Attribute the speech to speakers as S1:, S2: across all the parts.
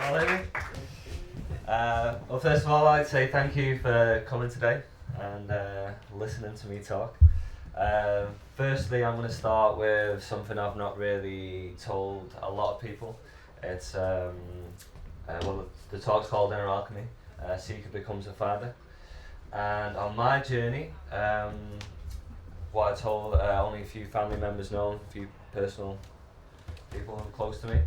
S1: Alchemy. Well, first of all, I'd say thank you for coming today and listening to me talk. Firstly, I'm going to start with something I've not really told a lot of people. It's well, the talk's called Inner Alchemy. Seeker becomes a finder. And on my journey, what I told only a few family members know, a few personal people who are close to me.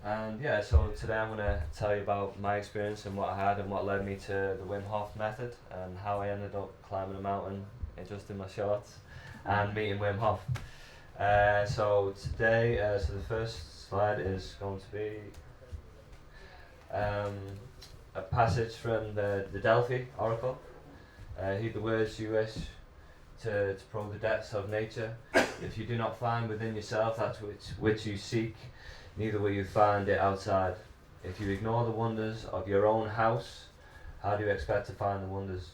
S1: And yeah, so today I'm going to tell you about my experience and what I had and what led me to the Wim Hoff Method and how I ended up climbing a mountain just in my shorts and meeting Wim Hoff. So today, so the first slide is going to be a passage from the Delphi Oracle. Heed the words you wish to probe the depths of nature. If you do not find within yourself that which you seek, neither will you find it outside. If you ignore the wonders of your own house, how do you expect to find the wonders?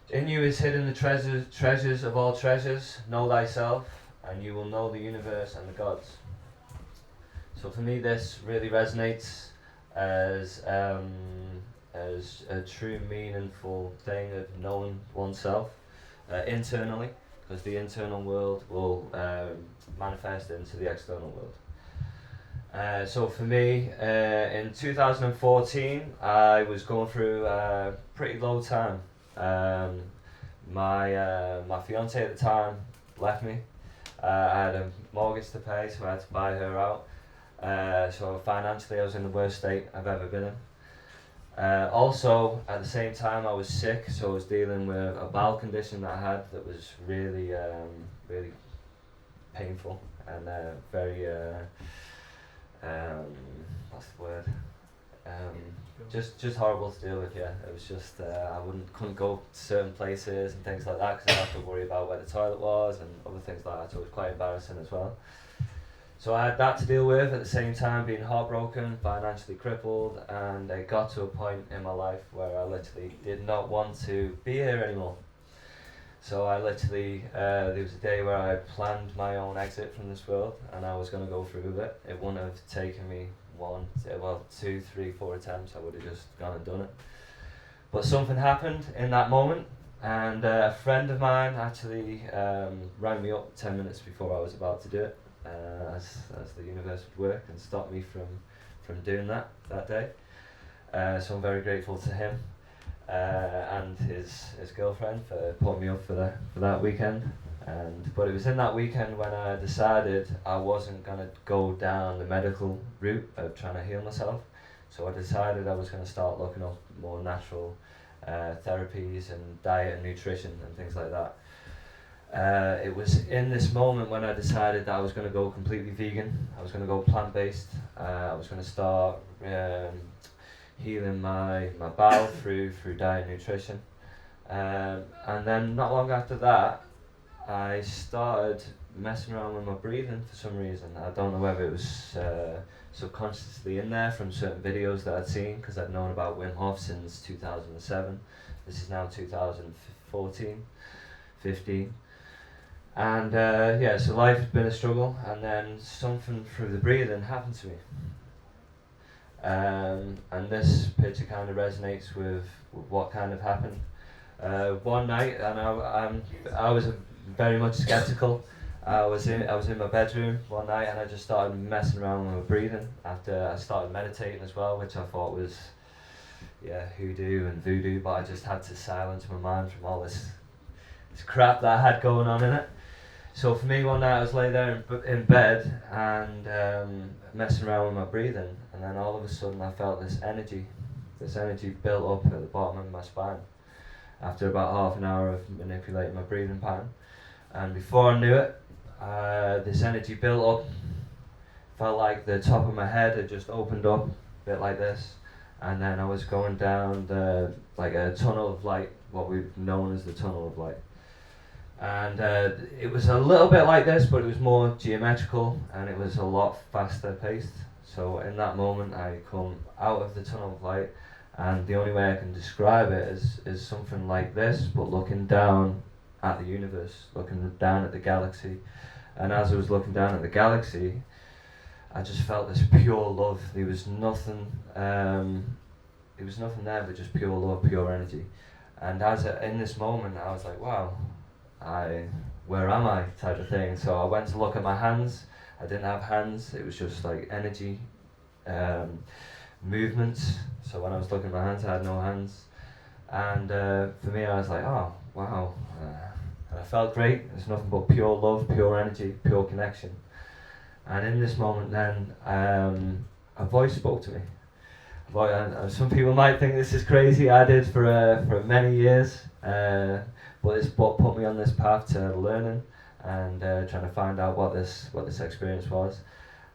S1: In you is hidden the treasures of all treasures. Know thyself, and you will know the universe and the gods. So for me, this really resonates as a true, meaningful thing of knowing oneself internally, because the internal world will manifest into the external world. So for me, in 2014, I was going through a pretty low time. My fiance at the time left me. I had a mortgage to pay, so I had to buy her out. So financially, I was in the worst state I've ever been in. Also, at the same time, I was sick, so I was dealing with a bowel condition that I had that was really, really painful and very, what's the word? Just horrible to deal with. Yeah, it was just I couldn't go to certain places and things like that because I had to worry about where the toilet was and other things like that. So it was quite embarrassing as well. So I had that to deal with at the same time, being heartbroken, financially crippled, and it got to a point in my life where I literally did not want to be here anymore. So I literally, there was a day where I planned my own exit from this world, and I was going to go through with it. It wouldn't have taken me 2, 3, 4 attempts. I would have just gone and done it. But something happened in that moment, and a friend of mine actually rang me up 10 minutes before I was about to do it. As the universe would work and stop me from doing that day. So I'm very grateful to him and his girlfriend for putting me up for that weekend. But it was in that weekend when I decided I wasn't going to go down the medical route of trying to heal myself. So I decided I was going to start looking up more natural therapies and diet and nutrition and things like that. It was in this moment when I decided that I was going to go completely vegan. I was going to go plant-based. I was going to start healing my bowel through diet and nutrition. And then not long after that, I started messing around with my breathing for some reason. I don't know whether it was subconsciously in there from certain videos that I'd seen, because I'd known about Wim Hof since 2007. This is now 2014, 15. And yeah, so life has been a struggle, and then something through the breathing happened to me. And this picture kind of resonates with what kind of happened. One night, and I was very much skeptical. I was in my bedroom one night, and I just started messing around with my breathing after I started meditating as well, which I thought was hoodoo and voodoo, but I just had to silence my mind from all this crap that I had going on in it. So for me, one night I was laying there in bed and messing around with my breathing, and then all of a sudden I felt this energy built up at the bottom of my spine after about half an hour of manipulating my breathing pattern. And before I knew it, this energy built up, felt like the top of my head had just opened up, a bit like this, and then I was going down like a tunnel of light, what we've known as the tunnel of light. And it was a little bit like this, but it was more geometrical and it was a lot faster paced. So in that moment I come out of the tunnel of light, and the only way I can describe it is something like this, but looking down at the universe, looking down at the galaxy. And as I was looking down at the galaxy, I just felt this pure love. There was nothing there but just pure love, pure energy. And in this moment, I was like, wow, where am I, type of thing. So I went to look at my hands. I didn't have hands. It was just like energy, movements. So when I was looking at my hands, I had no hands. And for me, I was like, oh, wow. And I felt great. There's nothing but pure love, pure energy, pure connection. And in this moment then, a voice spoke to me. And some people might think this is crazy. I did for many years. But it's what put me on this path to learning and trying to find out what this experience was.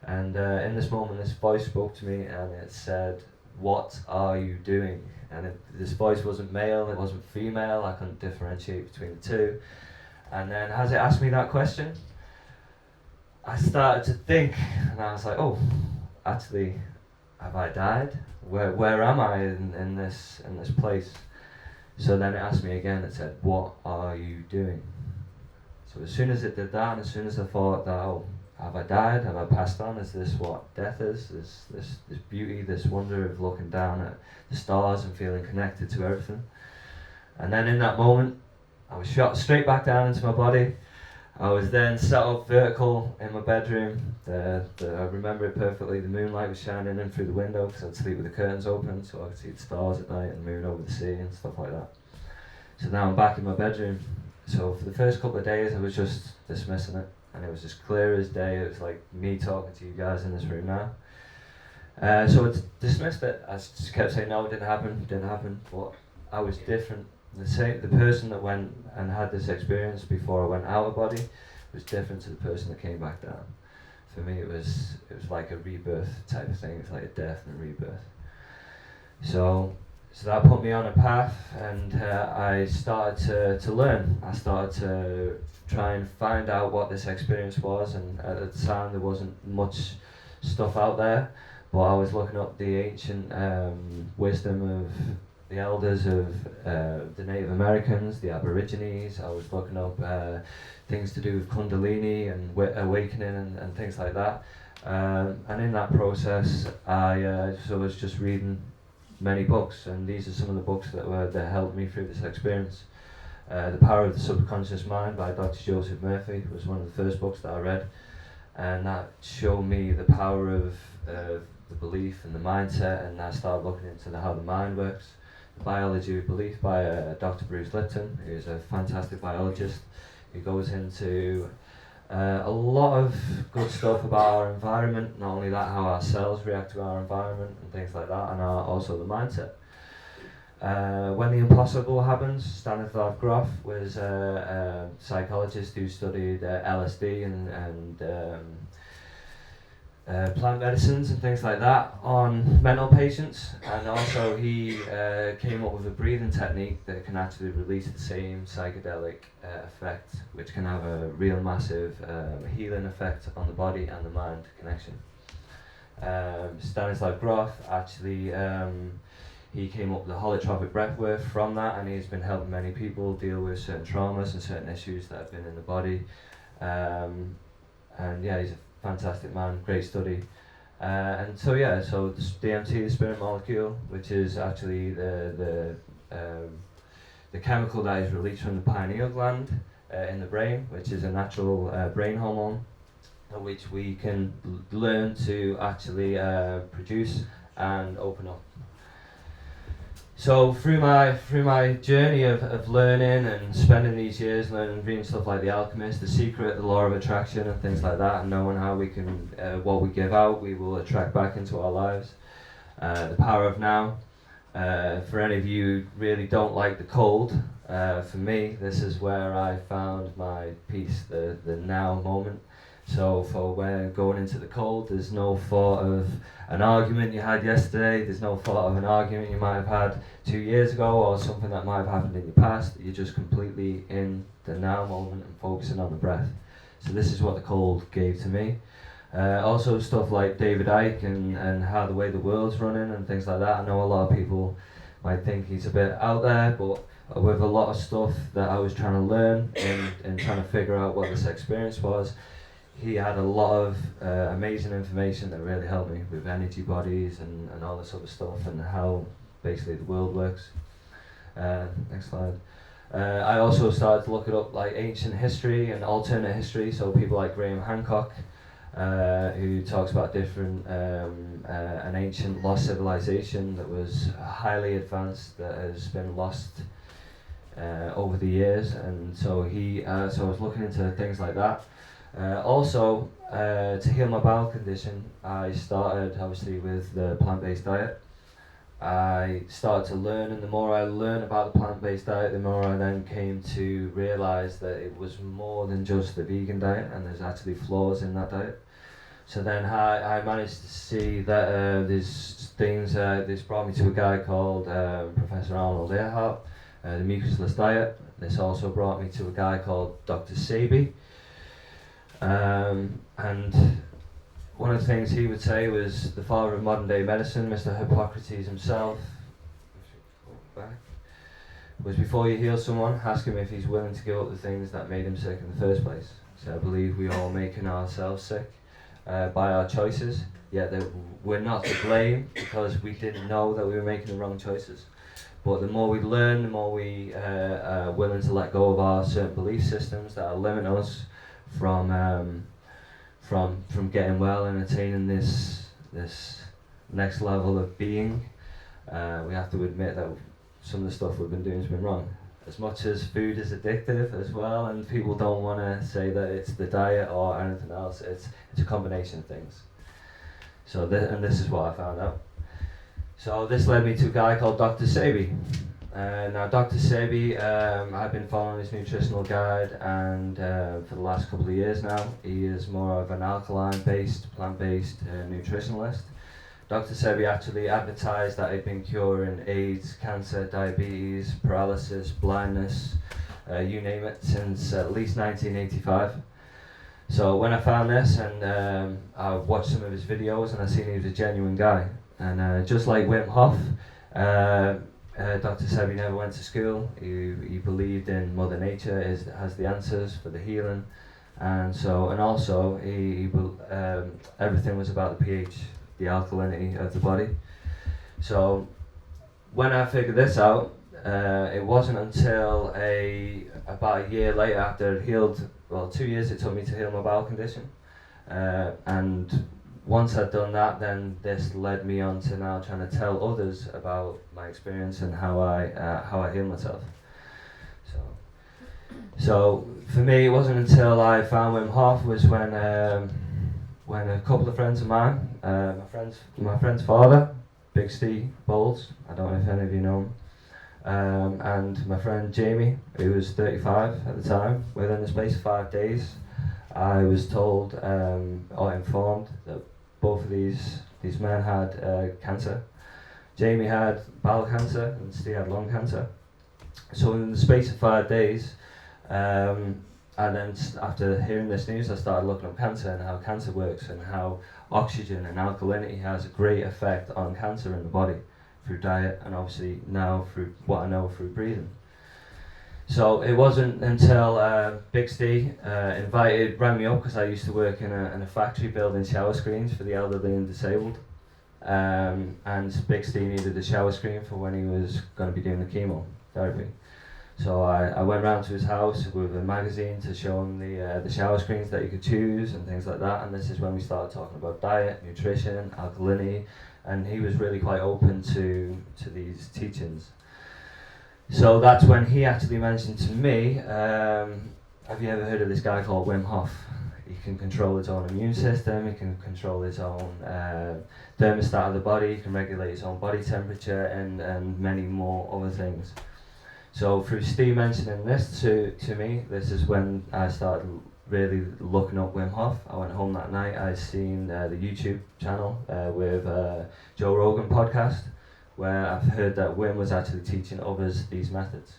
S1: And in this moment, this voice spoke to me, and it said, "What are you doing?" And this voice wasn't male, it wasn't female. I couldn't differentiate between the two. And then, as it asked me that question, I started to think, and I was like, "Oh, actually, have I died? Where am I in this place?" So then it asked me again. It said, "What are you doing?" So as soon as it did that, and as soon as I thought that, "Oh, have I died? Have I passed on? Is this what death is? This beauty, this wonder of looking down at the stars and feeling connected to everything?" And then in that moment, I was shot straight back down into my body. I was then sat up vertical in my bedroom. I remember it perfectly. The moonlight was shining in through the window because I'd sleep with the curtains open, so I could see the stars at night and the moon over the sea and stuff like that. So now I'm back in my bedroom. So for the first couple of days, I was just dismissing it, and it was as clear as day. It was like me talking to you guys in this room now. So I dismissed it. I just kept saying, no, it didn't happen. But I was different. The person that went and had this experience before I went out of body was different to the person that came back down. For me, it was like a rebirth type of thing. It's like a death and a rebirth. So that put me on a path, and I started to learn. I started to try and find out what this experience was, and at the time there wasn't much stuff out there, but I was looking up the ancient wisdom of the elders of the Native Americans, the Aborigines. I was looking up things to do with Kundalini and awakening and things like that. And in that process, I was just reading many books, and these are some of the books that helped me through this experience. The Power of the Subconscious Mind by Dr. Joseph Murphy was one of the first books that I read, and that showed me the power of the belief and the mindset, and I started looking into how the mind works. The Biology of Belief by Dr. Bruce Lipton, who's a fantastic biologist, who goes into a lot of good stuff about our environment. Not only that, how our cells react to our environment and things like that, and also the mindset. When the Impossible Happens, Stanislav Grof was a psychologist who studied LSD and plant medicines and things like that on mental patients, and also he came up with a breathing technique that can actually release the same psychedelic effect, which can have a real massive healing effect on the body and the mind connection. Stanislav Grof actually he came up with the holotropic breathwork from that, and he's been helping many people deal with certain traumas and certain issues that have been in the body. And yeah, he's a fantastic man, great study. And so DMT, the spirit molecule, which is actually the chemical that is released from the pineal gland in the brain, which is a natural brain hormone, which we can learn to actually produce and open up. So through my journey of learning and spending these years learning, reading stuff like The Alchemist, The Secret, The Law of Attraction and things like that, and knowing how we can, what we give out, we will attract back into our lives. The Power of Now. For any of you who really don't like the cold, for me, this is where I found my peace, the now moment. So for when going into the cold, there's no thought of an argument you had yesterday, there's no thought of an argument you might have had 2 years ago or something that might have happened in your past. You're just completely in the now moment and focusing on the breath. So this is what the cold gave to me. Also stuff like David Icke and how the way the world's running and things like that. I know a lot of people might think he's a bit out there, but with a lot of stuff that I was trying to learn and trying to figure out what this experience was, he had a lot of amazing information that really helped me with energy bodies and all this sort of stuff and how basically the world works. Next slide. I also started to look it up, like ancient history and alternate history, so people like Graham Hancock, who talks about different an ancient lost civilization that was highly advanced that has been lost over the years, and so so I was looking into things like that. Also, to heal my bowel condition, I started obviously with the plant-based diet. I started to learn, and the more I learned about the plant-based diet, the more I then came to realise that it was more than just the vegan diet, and there's actually flaws in that diet. So then I managed to see that there's things, this brought me to a guy called Professor Arnold Earhart, the mucusless diet. This also brought me to a guy called Dr. Sebi. And one of the things he would say was the father of modern day medicine, Mr. Hippocrates himself, was before you heal someone, ask him if he's willing to give up the things that made him sick in the first place. So I believe we are making ourselves sick by our choices, yet we're not to blame because we didn't know that we were making the wrong choices. But the more we learn, the more we are willing to let go of our certain belief systems that are limiting us from getting well and attaining this next level of being. We have to admit that some of the stuff we've been doing has been wrong. As much as food is addictive as well, and people don't want to say that it's the diet or anything else, it's a combination of things. So this is what I found out. So this led me to a guy called Dr. Sebi. Now Dr. Sebi, I've been following his nutritional guide, and for the last couple of years now, he is more of an alkaline-based, plant-based nutritionalist. Dr. Sebi actually advertised that he'd been curing AIDS, cancer, diabetes, paralysis, blindness, you name it, since at least 1985. So when I found this, and I watched some of his videos, and I seen he was a genuine guy. And just like Wim Hoff, Dr. Sebi never went to school. He believed in Mother Nature has the answers for the healing, and also everything was about the pH, the alkalinity of the body. So when I figured this out, it wasn't until about a year later after I'd healed. Well, 2 years it took me to heal my bowel condition, and once I'd done that, then this led me on to now trying to tell others about my experience and how I heal myself. So for me, it wasn't until I found Wim Hof was when a couple of friends of mine, my friend's father, Big Steve Bowles, I don't know if any of you know him, and my friend Jamie, who was 35 at the time, within the space of 5 days, I was told or informed that both of these men had cancer. Jamie had bowel cancer and Steve had lung cancer. So in the space of 5 days, and then after hearing this news, I started looking up cancer and how cancer works and how oxygen and alkalinity has a great effect on cancer in the body through diet, and obviously now through what I know through breathing. So it wasn't until Big Steve rang me up, because I used to work in a factory building shower screens for the elderly and disabled, and Big Steve needed a shower screen for when he was going to be doing the chemotherapy. So I went round to his house with a magazine to show him the shower screens that you could choose and things like that, and this is when we started talking about diet, nutrition, alkalinity, and he was really quite open to these teachings. So that's when he actually mentioned to me, have you ever heard of this guy called Wim Hof? He can control his own immune system, he can control his own thermostat of the body, he can regulate his own body temperature, and many more other things. So through Steve mentioning this to me, this is when I started really looking up Wim Hof. I went home that night, I seen the YouTube channel with Joe Rogan podcast, where I've heard that Wim was actually teaching others these methods.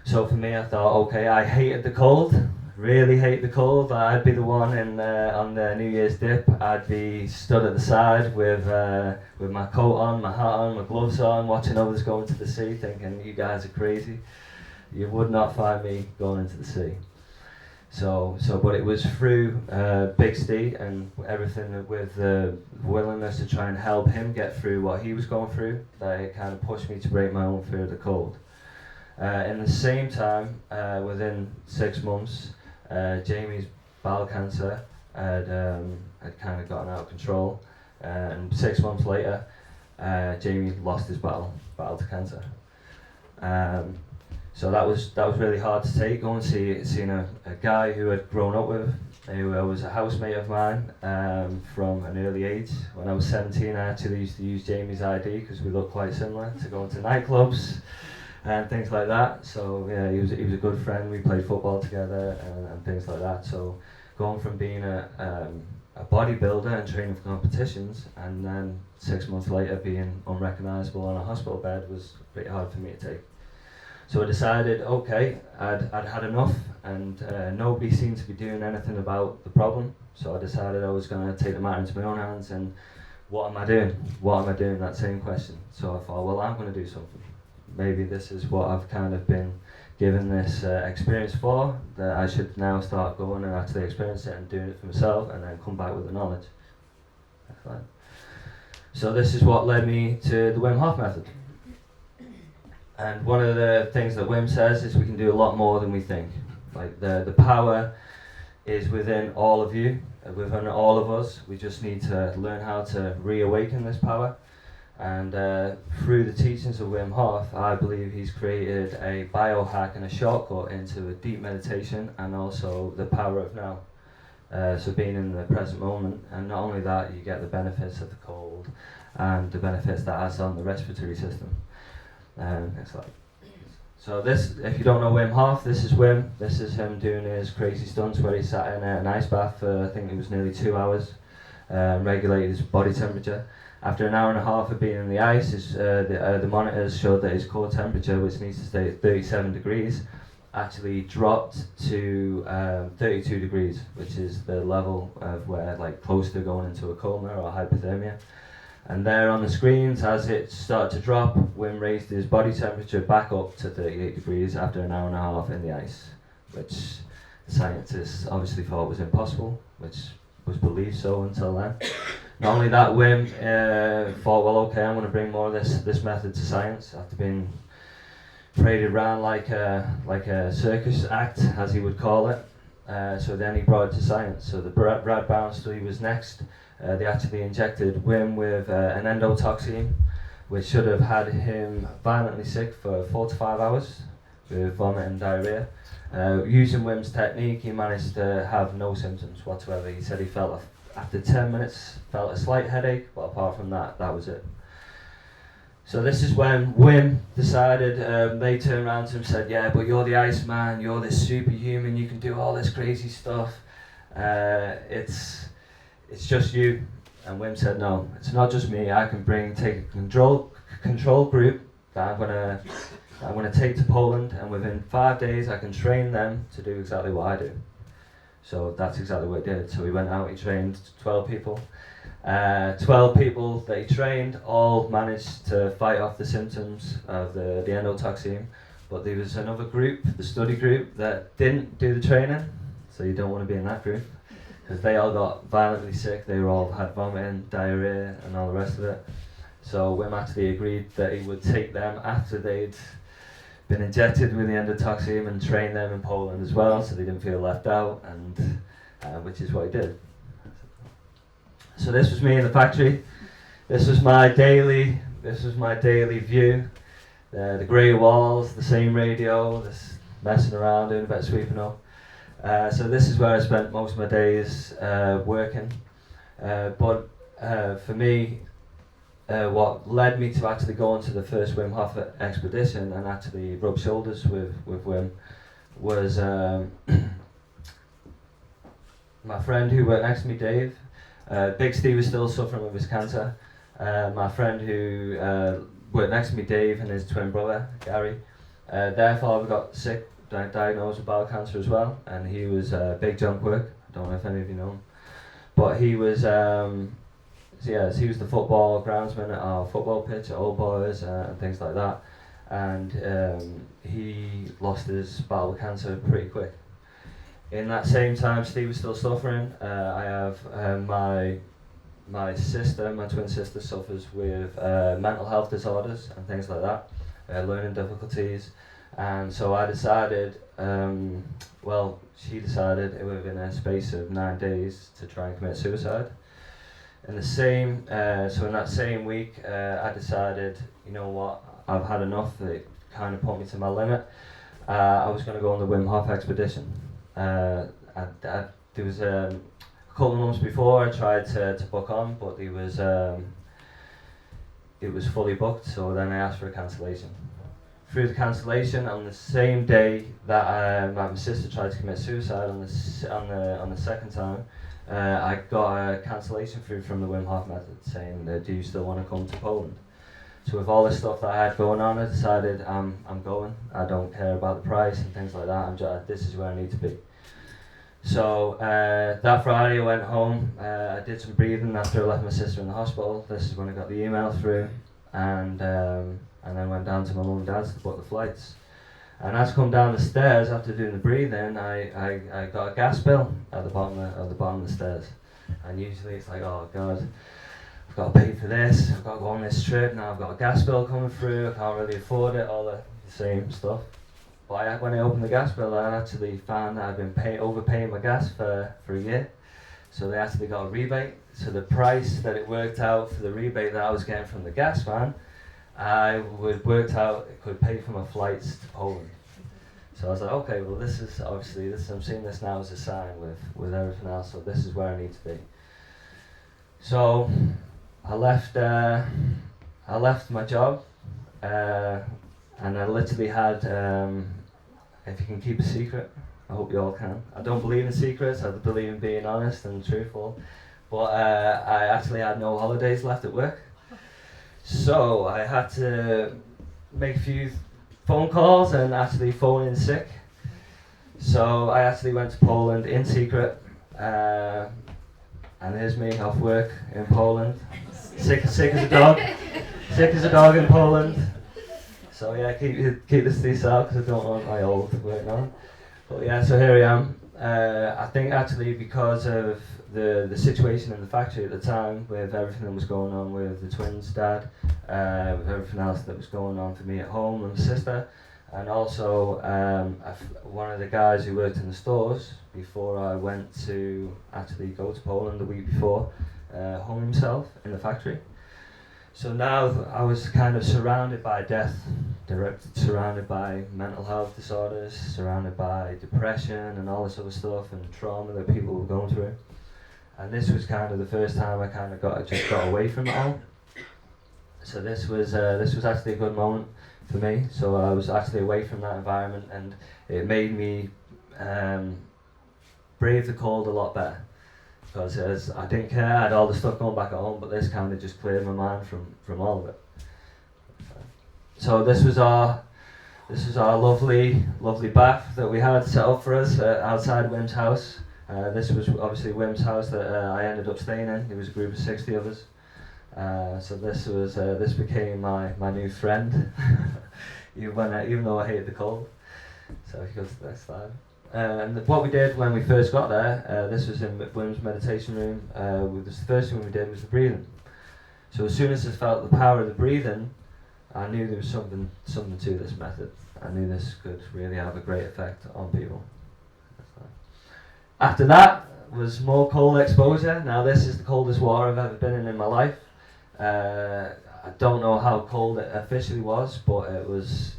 S1: So for me, I thought, okay, I hated the cold, really hate the cold. I'd be the one on the New Year's dip. I'd be stood at the side with my coat on, my hat on, my gloves on, watching others go into the sea, thinking, you guys are crazy. You would not find me going into the sea. But it was through Big Steve and everything with the willingness to try and help him get through what he was going through that it kind of pushed me to break my own fear of the cold. In the same time, within 6 months, Jamie's bowel cancer had kind of gotten out of control, and 6 months later, Jamie lost his battle to cancer. So that was really hard to take. Going seeing a guy who had grown up with, who was a housemate of mine from an early age. When I was 17, I actually used to use Jamie's ID because we looked quite similar, to go into nightclubs and things like that. So yeah, he was a good friend. We played football together and things like that. So going from being a bodybuilder and training for competitions, and then 6 months later being unrecognisable on a hospital bed was pretty hard for me to take. So I decided, okay, I'd had enough, and nobody seemed to be doing anything about the problem. So I decided I was going to take the matter into my own hands, and what am I doing? What am I doing? That same question. So I thought, well, I'm going to do something. Maybe this is what I've kind of been given this experience for, that I should now start going and actually experience it and doing it for myself, and then come back with the knowledge. So this is what led me to the Wim Hoff Method. And one of the things that Wim says is we can do a lot more than we think. Like the power is within all of you, within all of us. We just need to learn how to reawaken this power. And through the teachings of Wim Hof, I believe he's created a biohack and a shortcut into a deep meditation, and also the power of now. So being in the present moment, and not only that, you get the benefits of the cold and the benefits that has on the respiratory system. So this, if you don't know Wim Hof, this is Wim. This is him doing his crazy stunts where he sat in an ice bath for, I think it was nearly 2 hours, regulated his body temperature. After an hour and a half of being in the ice, the monitors showed that his core temperature, which needs to stay at 37 degrees, actually dropped to 32 degrees, which is the level of where, like, close to going into a coma or hypothermia. And there on the screens, as it started to drop, Wim raised his body temperature back up to 38 degrees after an hour and a half in the ice, which scientists obviously thought was impossible, which was believed so until then. Not only that, Wim thought, well, okay, I'm going to bring more of this method to science, after being paraded around like a circus act, as he would call it. So then he brought it to science. So the Brad Brown study was next. They actually injected Wim with an endotoxin, which should have had him violently sick for 4 to 5 hours with vomit and diarrhea. Using Wim's technique, he managed to have no symptoms whatsoever. He said he felt, after 10 minutes, felt a slight headache, but apart from that, that was it. So this is when Wim decided, they turned around to him and said, yeah, but you're the Ice Man, you're this superhuman, you can do all this crazy stuff. It's just you. And Wim said, no, it's not just me. I can take a control group that I'm gonna take to Poland, and within 5 days I can train them to do exactly what I do. So that's exactly what he did. So he went out, he trained 12 people. 12 people that he trained all managed to fight off the symptoms of the endotoxin, but there was another group, the study group, that didn't do the training, so you don't want to be in that group, because they all got violently sick. They all had vomiting, diarrhea, and all the rest of it. So Wim actually agreed that he would take them after they'd been injected with the endotoxin and train them in Poland as well, so they didn't feel left out, and which is what he did. So this was me in the factory. This was my daily view. The grey walls, the same radio, this messing around, doing a bit of sweeping up. So this is where I spent most of my days working. But for me, what led me to actually go into the first Wim Hof expedition and actually rub shoulders with Wim was my friend who worked next to me, Dave. Big Steve was still suffering with his cancer. My friend who worked next to me, Dave, and his twin brother, Gary, their father got sick, diagnosed with bowel cancer as well, and he was Big John Kirk. I don't know if any of you know him, but he was he was the football groundsman at our football pitch at Old Boys and things like that, and he lost his bowel cancer pretty quick. In that same time, Steve was still suffering. I have my sister, my twin sister, suffers with mental health disorders and things like that, learning difficulties, and so I decided, she decided within a space of 9 days to try and commit suicide. In the same, so in that same week, I decided, you know what, I've had enough. It kind of put me to my limit. I was going to go on the Wim Hof expedition. There was a couple of months before I tried to book on, but it was fully booked. So then I asked for a cancellation. Through the cancellation, on the same day that my sister tried to commit suicide, on the second time, I got a cancellation through from the Wim Hoff Method saying, "Do you still want to come to Poland?" So with all the stuff that I had going on, I decided I'm going. I don't care about the price and things like that. This is where I need to be. So that Friday I went home. I did some breathing after I left my sister in the hospital. This is when I got the email through, and then went down to my mum and dad's to book the flights. And as I come down the stairs after doing the breathing, I got a gas bill at the bottom of the stairs. And usually it's like, oh God, I've got to pay for this, I've got to go on this trip, now I've got a gas bill coming through, I can't really afford it, all the same stuff. But when I opened the gas bill, I actually found that I've been overpaying my gas for a year. So they actually got a rebate. So the price that it worked out for the rebate that I was getting from the gas man, worked out it could pay for my flights to Poland. So I was like, okay, well this is I'm seeing this now as a sign with everything else, so this is where I need to be. So I left my job, and I literally had, if you can keep a secret, I hope you all can. I don't believe in secrets, I believe in being honest and truthful, but I actually had no holidays left at work. So I had to make a few phone calls and actually phone in sick. So I actually went to Poland in secret, and here's me off work in Poland, sick as a dog, sick as a dog in Poland. So yeah, keep this to yourself because I don't want my old work on. But yeah, so here I am. I think actually because of the situation in the factory at the time, with everything that was going on with the twins' dad, with everything else that was going on for me at home and my sister, and also one of the guys who worked in the stores before I went to actually go to Poland the week before, hung himself in the factory. So now I was kind of surrounded by death, surrounded by mental health disorders, surrounded by depression and all this other stuff and trauma that people were going through. And this was kind of the first time I kind of got away from it all. So this was actually a good moment for me. So I was actually away from that environment, and it made me brave the cold a lot better. Because I didn't care, I had all the stuff going back at home, but this kind of just cleared my mind from all of it. So this was our lovely bath that we had set up for us outside Wim's house. This was obviously Wim's house that I ended up staying in. It was a group of 60 of us. So this became my new friend, even though I hated the cold. So he goes to the next slide. And what we did when we first got there, this was in Wim's meditation room. The first thing we did was the breathing. So as soon as I felt the power of the breathing, I knew there was something to this method. I knew this could really have a great effect on people. After that was more cold exposure. Now this is the coldest water I've ever been in my life. I don't know how cold it officially was, but it was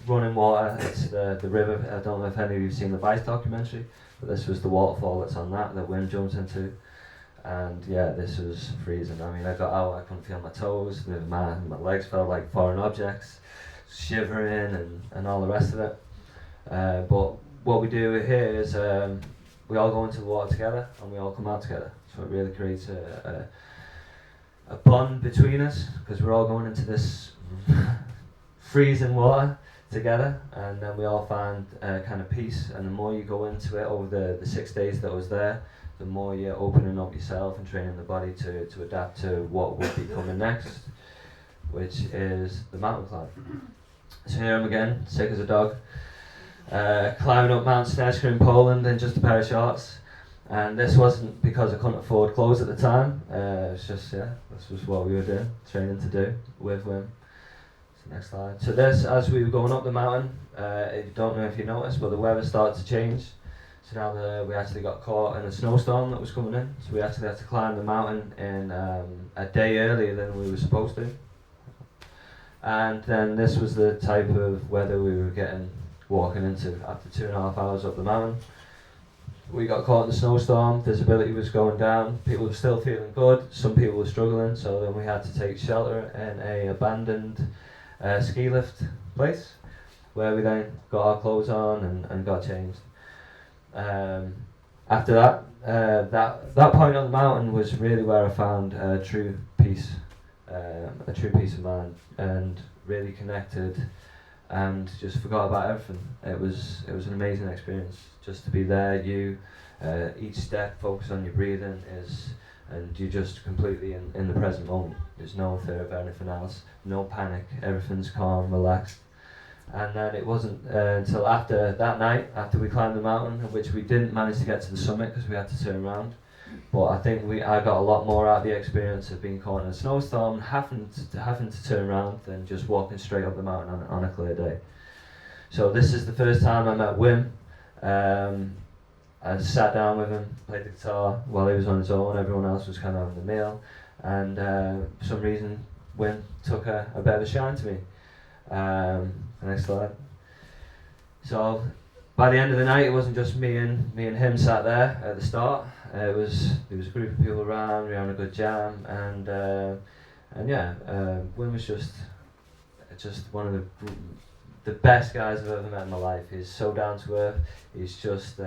S1: running water. It's the river. I don't know if any of you have seen the Vice documentary, but this was the waterfall that's on that Wim jumps into. And yeah, this was freezing. I mean, I got out, I couldn't feel my toes, my legs felt like foreign objects, shivering and all the rest of it. But what we do here is we all go into the water together and we all come out together. So it really creates a bond between us, because we're all going into this freezing water together, and then we all find kind of peace. And the more you go into it over the 6 days that I was there, the more you're opening up yourself and training the body to adapt to what will be coming next, which is the mountain climb. So here I am again, sick as a dog. climbing up Mount Snežka in Poland in just a pair of shorts. And this wasn't because I couldn't afford clothes at the time. It was just, this was what we were doing, training to do with Wim. So next slide. So this, as we were going up the mountain, I don't know if you noticed, but the weather started to change. So now we actually got caught in a snowstorm that was coming in. So we actually had to climb the mountain in a day earlier than we were supposed to. And then this was the type of weather we were walking into after 2.5 hours up the mountain. We got caught in the snowstorm, visibility was going down, people were still feeling good, some people were struggling, so then we had to take shelter in a abandoned ski lift place, where we then got our clothes on and got changed. After that point on the mountain was really where I found true peace, a true peace of mind, and really connected and just forgot about everything. It was an amazing experience just to be there. Each step, focus on your breathing and you're just completely in the present moment. There's no fear of anything else, no panic, everything's calm, relaxed. And then it wasn't until after that night, after we climbed the mountain, which we didn't manage to get to the summit because we had to turn around. But I think I got a lot more out of the experience of being caught in a snowstorm and having to turn around than just walking straight up the mountain on a clear day. So this is the first time I met Wim. I sat down with him, played the guitar while he was on his own. Everyone else was kind of having the meal, and for some reason Wim took a bit of a shine to me. Next slide. So by the end of the night, it wasn't just me and him sat there at the start. There was a group of people around. We were having a good jam, and Wim was just one of the best guys I've ever met in my life. He's so down to earth. He's just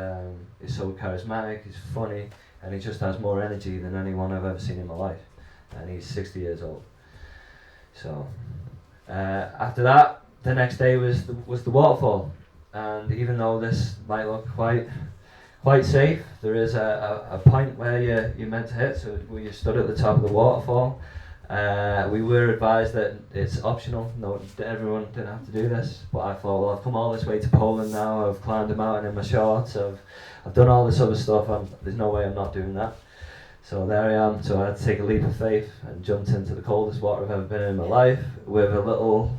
S1: he's so charismatic. He's funny, and he just has more energy than anyone I've ever seen in my life. And he's 60 years old. So after that, the next day was the waterfall. And even though this might look quite safe, there is a point where you're meant to hit. So we stood at the top of the waterfall. We were advised that it's optional. No, everyone didn't have to do this. But I thought, well, I've come all this way to Poland now. I've climbed a mountain in my shorts. I've done all this other stuff. There's no way I'm not doing that. So there I am. So I had to take a leap of faith and jumped into the coldest water I've ever been in my life with a little,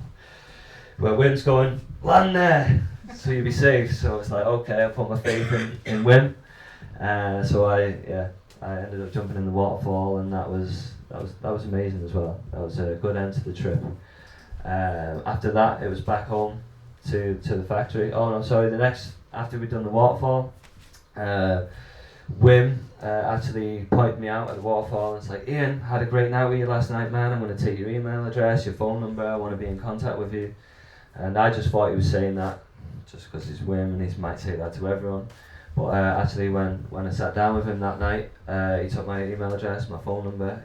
S1: where Wim's going, land there, so you'll be safe. So it's like, okay, I put my faith in Wim. So I ended up jumping in the waterfall, and that was amazing as well. That was a good end to the trip. After that, it was back home to the factory. Oh no, sorry. After we'd done the waterfall, Wim actually pointed me out at the waterfall and it's like, Ian, had a great night with you last night, man. I'm going to take your email address, your phone number. I want to be in contact with you. And I just thought he was saying that just because he's Wim and he might say that to everyone. But actually, when I sat down with him that night, he took my email address, my phone number.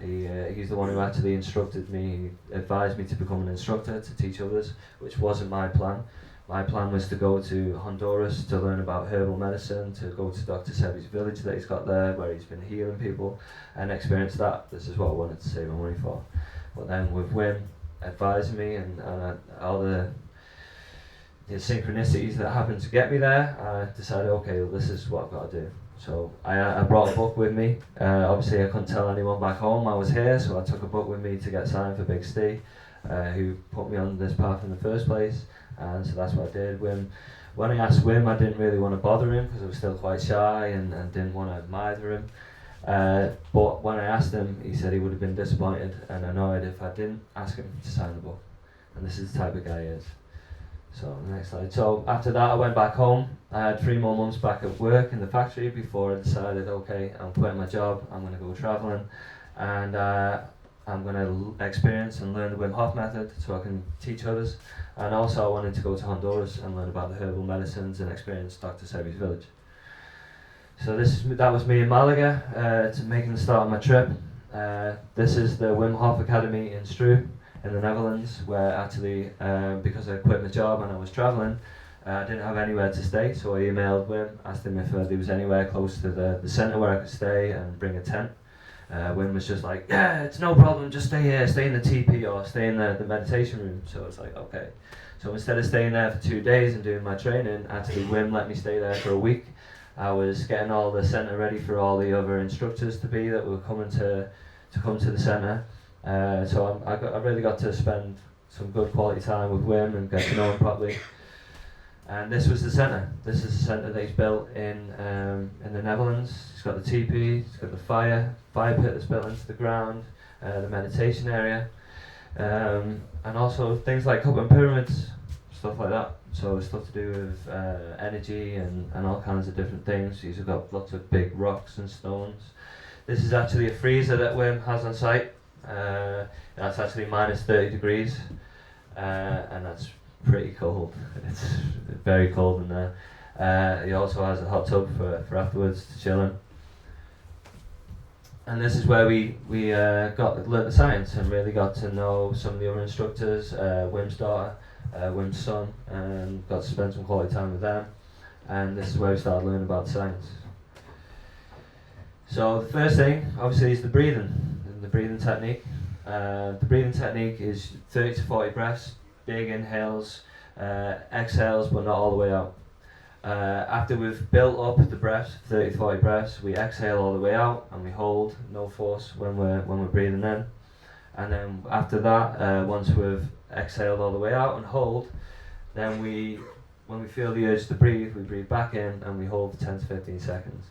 S1: He's the one who actually instructed me, advised me to become an instructor to teach others, which wasn't my plan. My plan was to go to Honduras to learn about herbal medicine, to go to Dr. Sebi's village that he's got there, where he's been healing people, and experience that. This is what I wanted to save my money for. But then with Wim advising me and all the synchronicities that happened to get me there, I decided, okay, well, this is what I've got to do. So I brought a book with me. Obviously, I couldn't tell anyone back home I was here, so I took a book with me to get signed for Big Steve, who put me on this path in the first place. And so that's what I did. When I asked Wim, I didn't really want to bother him because I was still quite shy and didn't want to admire him. But when I asked him, he said he would have been disappointed and annoyed if I didn't ask him to sign the book. And this is the type of guy he is. So next slide. So after that, I went back home. I had 3 more months back at work in the factory before I decided, okay, I'm quitting my job. I'm going to go traveling, and I'm going to experience and learn the Wim Hoff Method so I can teach others. And also, I wanted to go to Honduras and learn about the herbal medicines and experience Dr. Sebi's village. So that was me in Malaga, to making the start of my trip. This is the Wim Hof Academy in Stroe in the Netherlands, where actually, because I quit my job and I was travelling, I didn't have anywhere to stay, so I emailed Wim, asked him if there was anywhere close to the centre where I could stay and bring a tent. Wim was just like, yeah, it's no problem, just stay here, stay in the TP or stay in the meditation room. So it's like, okay. So instead of staying there for 2 days and doing my training, actually Wim let me stay there for a week. I was getting all the centre ready for all the other instructors to be that were coming to come to the centre. So I really got to spend some good quality time with Wim and get to know him properly. And this was the centre. This is the centre that he's built in the Netherlands. He's got the teepee, he's got the fire pit that's built into the ground, the meditation area, and also things like copper pyramids, stuff like that. So stuff to do with energy and all kinds of different things. He's got lots of big rocks and stones. This is actually a freezer that Wim has on site. That's actually minus 30 degrees, and that's pretty cold. It's very cold in there. He also has a hot tub for afterwards to chill in. And this is where we learnt the science and really got to know some of the other instructors, Wim's daughter, Wim's son, and got to spend some quality time with them. And this is where we started learning about science. So the first thing, obviously, is the breathing technique. The breathing technique is 30 to 40 breaths, big inhales, exhales, but not all the way out. After we've built up the breaths, 30 to 40 breaths, we exhale all the way out and we hold, no force when we're breathing in. And then after that, once we've exhaled all the way out and hold, then when we feel the urge to breathe, we breathe back in and we hold for 10 to 15 seconds.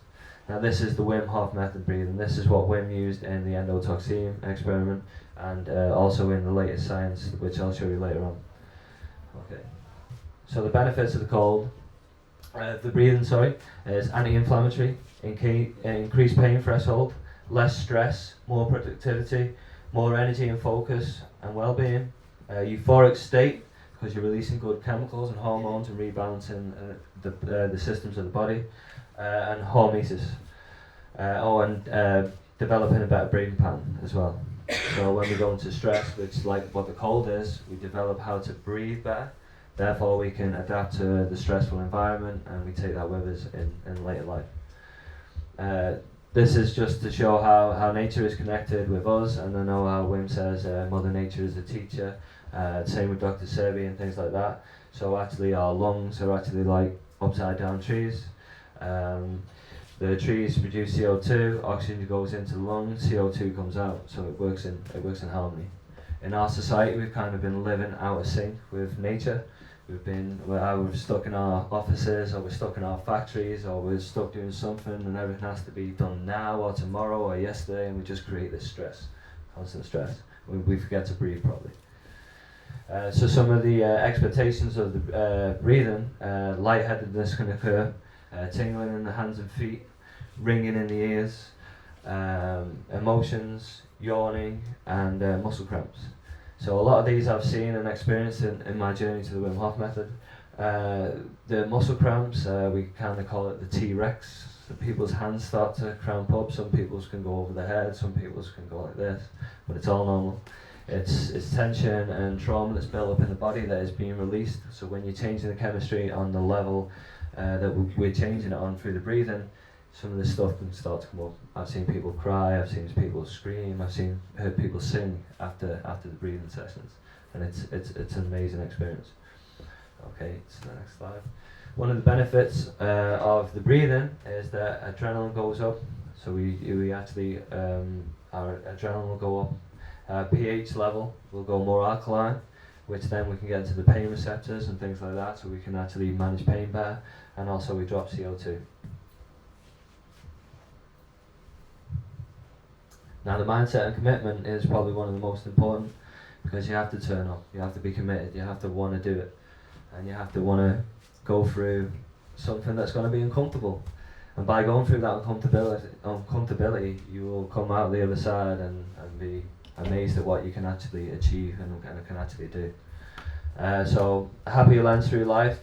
S1: Now this is the Wim Hoff Method breathing. This is what Wim used in the endotoxin experiment and also in the latest science, which I'll show you later on. Okay. So the benefits of the breathing, is anti-inflammatory, increased pain threshold, less stress, more productivity, more energy and focus and well-being, euphoric state because you're releasing good chemicals and hormones and rebalancing the systems of the body, and hormesis, and developing a better breathing pattern as well. So when we go into stress, which is like what the cold is, we develop how to breathe better. Therefore, we can adapt to the stressful environment, and we take that with us in later life. This is just to show how nature is connected with us, and I know how Wim says Mother Nature is a teacher. Same with Dr. Sebi and things like that. So actually, our lungs are actually like upside down trees. The trees produce CO2, oxygen goes into the lungs, CO2 comes out, so it works in harmony. In our society, we've kind of been living out of sync with nature. We're stuck in our offices, or we're stuck in our factories, or we're stuck doing something, and everything has to be done now, or tomorrow, or yesterday, and we just create this stress, constant stress. We forget to breathe properly. So some of the expectations of the breathing, lightheadedness can occur, tingling in the hands and feet, ringing in the ears, emotions, yawning, and muscle cramps. So a lot of these I've seen and experienced in my journey to the Wim Hof Method. The muscle cramps, we kind of call it the T-Rex. So people's hands start to cramp up, some people's can go over the head, some people's can go like this, but it's all normal. It's tension and trauma that's built up in the body that is being released. So when you're changing the chemistry on the level that we're changing it on through the breathing, some of this stuff can start to come up. I've seen people cry, I've seen people scream, heard people sing after the breathing sessions, and it's an amazing experience. Okay, so the next slide. One of the benefits of the breathing is that adrenaline goes up. So we actually our adrenaline will go up. pH level will go more alkaline, which then we can get into the pain receptors and things like that, so we can actually manage pain better, and also we drop CO2. Now the mindset and commitment is probably one of the most important, because you have to turn up, you have to be committed, you have to want to do it, and you have to want to go through something that's going to be uncomfortable. And by going through that uncomfortability, you will come out the other side and be amazed at what you can actually achieve and can actually do. So a happier lens through life,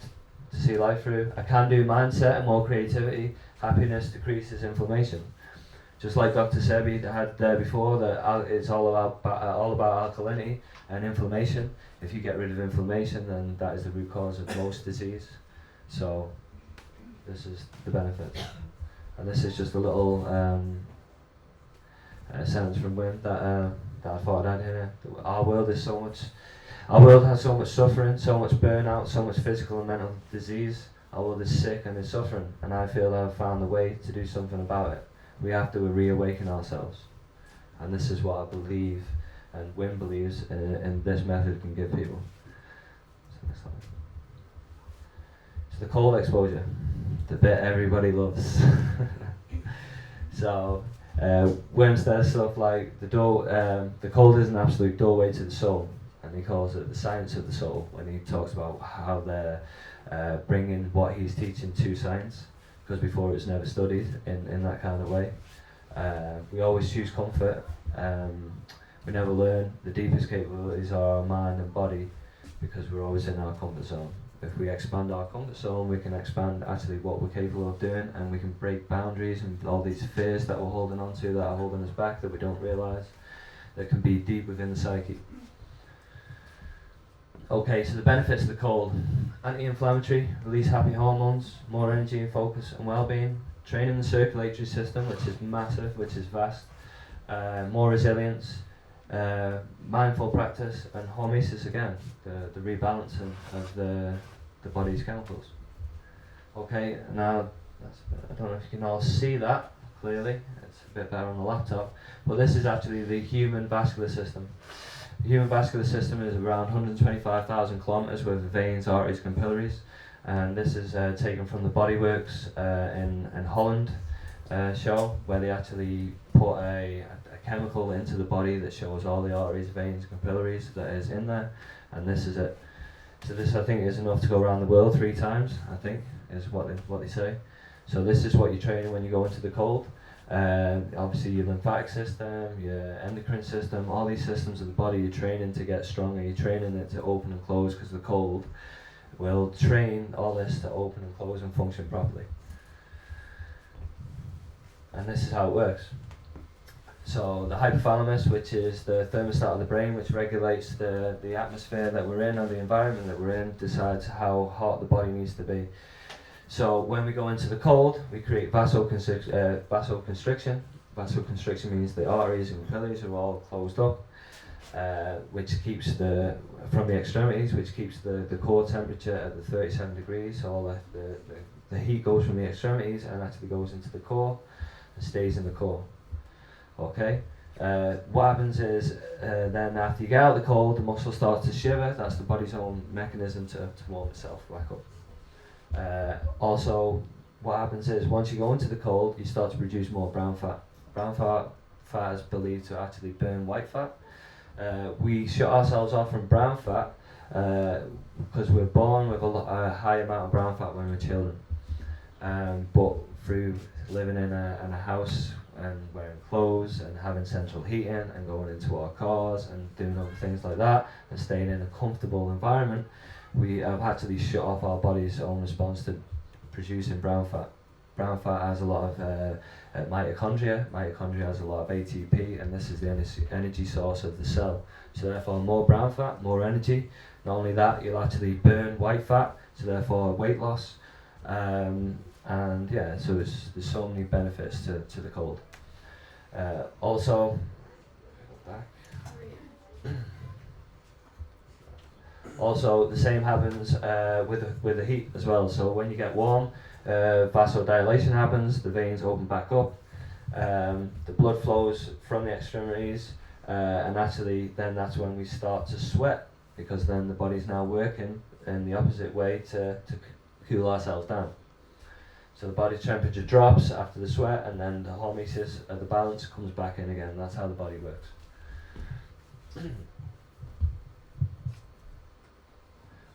S1: to see life through. A can-do mindset and more creativity. Happiness decreases inflammation. Just like Dr. Sebi had there before, that it's all about alkalinity and inflammation. If you get rid of inflammation, then that is the root cause of most disease. So this is the benefit. And this is just a little sentence from Wim that I thought I'd hear. Our world has so much suffering, so much burnout, so much physical and mental disease. Our world is sick and is suffering, and I feel that I've found the way to do something about it. We have to reawaken ourselves, and this is what I believe, and Wim believes in this method can give people. So next slide. So the cold exposure, the bit everybody loves. So Wim says stuff like the cold is an absolute doorway to the soul, and he calls it the science of the soul when he talks about how they're bringing what he's teaching to science, because before it was never studied in that kind of way. We always choose comfort. We never learn the deepest capabilities of our mind and body because we're always in our comfort zone. If we expand our comfort zone, we can expand actually what we're capable of doing, and we can break boundaries and all these fears that we're holding on to that are holding us back that we don't realise, that can be deep within the psyche. Okay, so the benefits of the cold: anti-inflammatory, release happy hormones, more energy and focus and well-being, training the circulatory system, which is massive, which is vast, more resilience, mindful practice, and hormesis again, the rebalancing of the body's chemicals. Okay, now I don't know if you can all see that clearly, it's a bit better on the laptop, but this is actually the human vascular system. The human vascular system is around 125,000 kilometres with veins, arteries, and capillaries, and this is taken from the Bodyworks in Holland show, where they actually put a chemical into the body that shows all the arteries, veins, and capillaries that is in there, and this is it. So this, I think, is enough to go around the world 3 times, I think, is what they say. So this is what you're training when you go into the cold. Obviously your lymphatic system, your endocrine system, all these systems of the body you're training to get stronger, you're training it to open and close, because the cold will train all this to open and close and function properly. And this is how it works. So the hypothalamus, which is the thermostat of the brain, which regulates the atmosphere that we're in or the environment that we're in, decides how hot the body needs to be. So when we go into the cold, we create vasoconstriction. Vasoconstriction means the arteries and capillaries are all closed up, which keeps from the extremities, which keeps the core temperature at the 37 degrees. So all the heat goes from the extremities and actually goes into the core and stays in the core. Okay. What happens is then after you get out of the cold, the muscle starts to shiver. That's the body's own mechanism to warm itself back up. Also, what happens is once you go into the cold, you start to produce more brown fat. Brown fat is believed to actually burn white fat. We shut ourselves off from brown fat because we're born with a high amount of brown fat when we're children. But through living in a house and wearing clothes and having central heating and going into our cars and doing other things like that and staying in a comfortable environment, we have actually shut off our body's own response to producing brown fat. Brown fat has a lot of mitochondria. Mitochondria has a lot of ATP, and this is the energy source of the cell. So therefore, more brown fat, more energy. Not only that, you'll actually burn white fat, so therefore weight loss. And yeah, so there's so many benefits to the cold. Also, the same happens with the heat as well. So when you get warm, vasodilation happens, the veins open back up, the blood flows from the extremities, and actually then that's when we start to sweat, because then the body's now working in the opposite way to cool ourselves down. So the body's temperature drops after the sweat, and then the hormesis of the balance comes back in again. That's how the body works.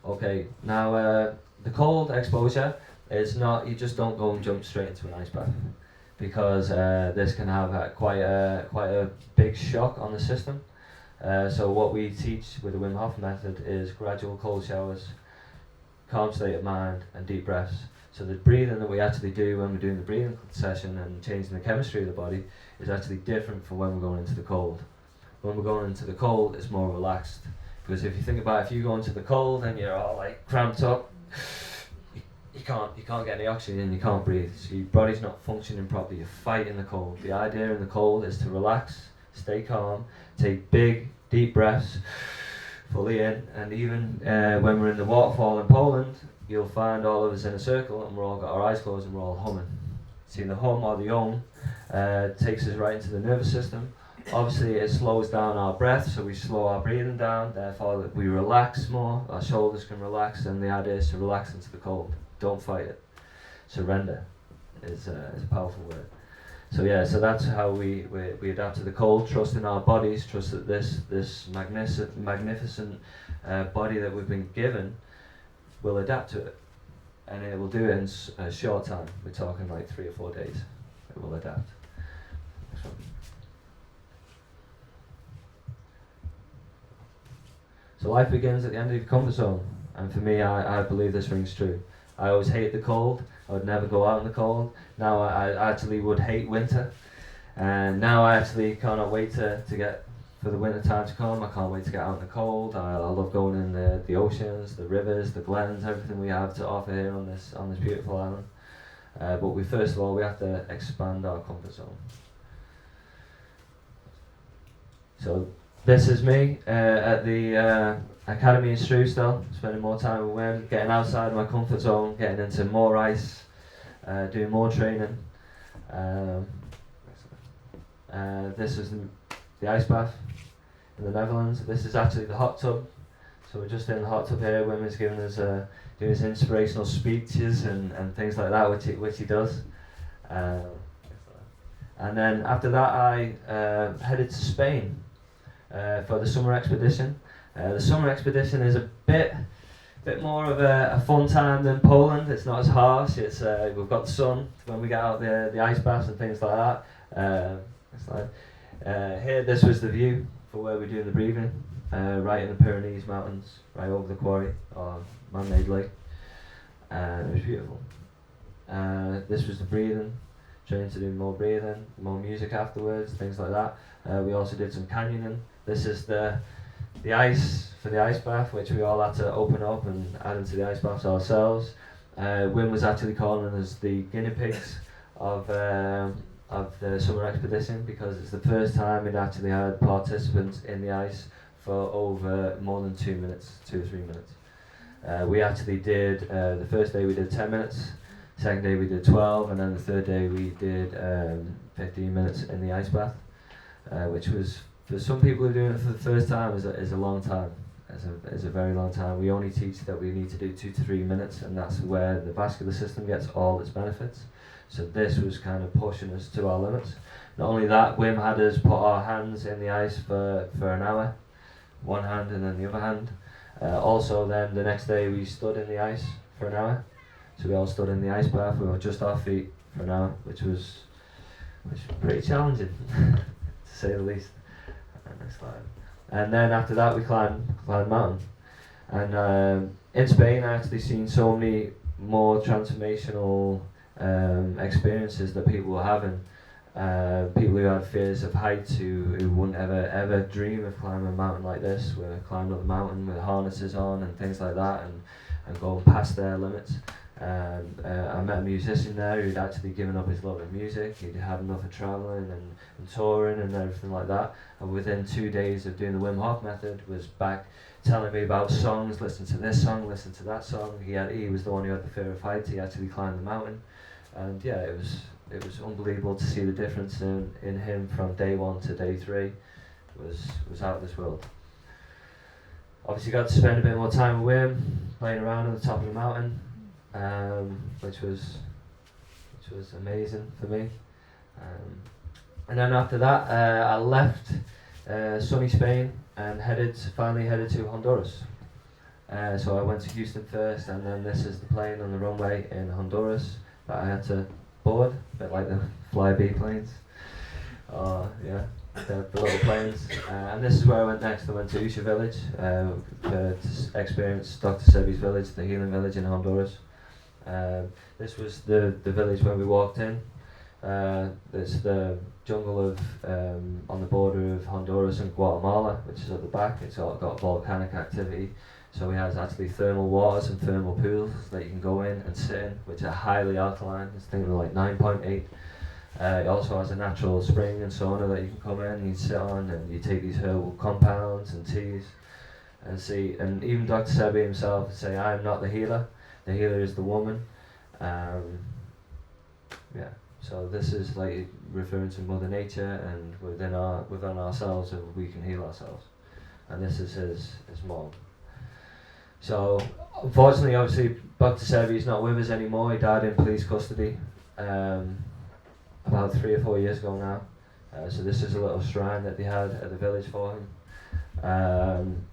S1: Okay, now the cold exposure is not, you just don't go and jump straight into an ice bath, because this can have quite a big shock on the system. So what we teach with the Wim Hoff Method is gradual cold showers, calm state of mind, and deep breaths. So the breathing that we actually do when we're doing the breathing session and changing the chemistry of the body is actually different from when we're going into the cold. When we're going into the cold, it's more relaxed. Because if you think about it, if you go into the cold and you're all like cramped up, you you can't get any oxygen, you can't breathe, so your body's not functioning properly, you're fighting the cold. The idea in the cold is to relax, stay calm, take big, deep breaths, fully in, and even when we're in the waterfall in Poland, you'll find all of us in a circle and we're all got our eyes closed and we're all humming. See, the hum or the om takes us right into the nervous system. Obviously it slows down our breath, so we slow our breathing down, therefore we relax more, our shoulders can relax, and the idea is to relax into the cold. Don't fight it. Surrender is a powerful word. So yeah, so that's how we adapt to the cold, trust in our bodies, trust that this magnificent body that we've been given will adapt to it. And it will do it in a short time. We're talking like 3 or 4 days. It will adapt. So life begins at the end of your comfort zone. And for me, I believe this rings true. I always hated the cold. I would never go out in the cold. Now I actually would hate winter. And now I actually cannot wait to get for the winter time to come. I can't wait to get out in the cold. I love going in the oceans, the rivers, the glens, everything we have to offer here on this beautiful island. But we first of all we have to expand our comfort zone. So this is me at the Academy in Struestel, spending more time with Wim, getting outside of my comfort zone, getting into more ice, doing more training. This is the ice bath in the Netherlands. This is actually the hot tub. So we're just in the hot tub here. Wim is giving us doing his inspirational speeches and things like that, which he does. And then after that, I headed to Spain for the summer expedition. The summer expedition is a bit more of a fun time than Poland. It's not as harsh. It's we've got the sun when we get out the ice baths and things like that. Here, this was the view for where we're doing the breathing, right in the Pyrenees Mountains, right over the quarry or man-made lake. It was beautiful. This was the breathing, trying to do more breathing, more music afterwards, things like that. We also did some canyoning. This is the ice for the ice bath, which we all had to open up and add into the ice baths ourselves. Wim was actually calling us the guinea pigs of the summer expedition, because it's the first time we'd actually had participants in the ice for over more than 2 minutes, 2 or 3 minutes. We actually did, the first day we did 10 minutes, second day we did 12, and then the third day we did 15 minutes in the ice bath, which was, for some people who are doing it for the first time, is a long time. It's a very long time. We only teach that we need to do 2 to 3 minutes, and that's where the vascular system gets all its benefits. So this was kind of pushing us to our limits. Not only that, Wim had us put our hands in the ice for an hour, one hand and then the other hand. Also then the next day we stood in the ice for an hour. So we all stood in the ice bath, we were just our feet for an hour, which was pretty challenging, to say the least. Next slide. And then after that we climbed mountain. And in Spain I actually seen so many more transformational experiences that people were having. People who had fears of heights, who wouldn't ever dream of climbing a mountain like this, were climbing up the mountain with harnesses on and things like that, and going past their limits. I met a musician there who'd actually given up his love of music. He'd had enough of travelling and touring and everything like that, and within 2 days of doing the Wim Hoff Method was back telling me about songs, listen to this song, listen to that song. He was the one who had the fear of heights. He actually climbed the mountain, and yeah, it was unbelievable to see the difference in him from day 1 to day 3. It was out of this world. Obviously got to spend a bit more time with Wim, playing around on the top of the mountain, which was amazing for me. And then after that, I left sunny Spain and finally headed to Honduras. So I went to Houston first, and then this is the plane on the runway in Honduras that I had to board, a bit like the Flybe planes. Yeah, the little planes. And this is where I went next. I went to Usha village to experience Dr. Sebi's village, the healing village in Honduras. This was the village where we walked in. It's the jungle of on the border of Honduras and Guatemala, which is at the back. It's all got volcanic activity. So he has actually thermal waters and thermal pools that you can go in and sit in, which are highly alkaline. It's thinking like 9.8. It also has a natural spring and sauna that you can come in and you sit on, and you take these herbal compounds and teas and see. And even Dr. Sebi himself would say, "I am not the healer. The healer is the woman." Yeah. So this is like referring to Mother Nature, and within ourselves, we can heal ourselves. And this is his mom. So unfortunately, obviously, Dr. Sebi is not with us anymore. He died in police custody about 3 or 4 years ago now. So this is a little shrine that they had at the village for him.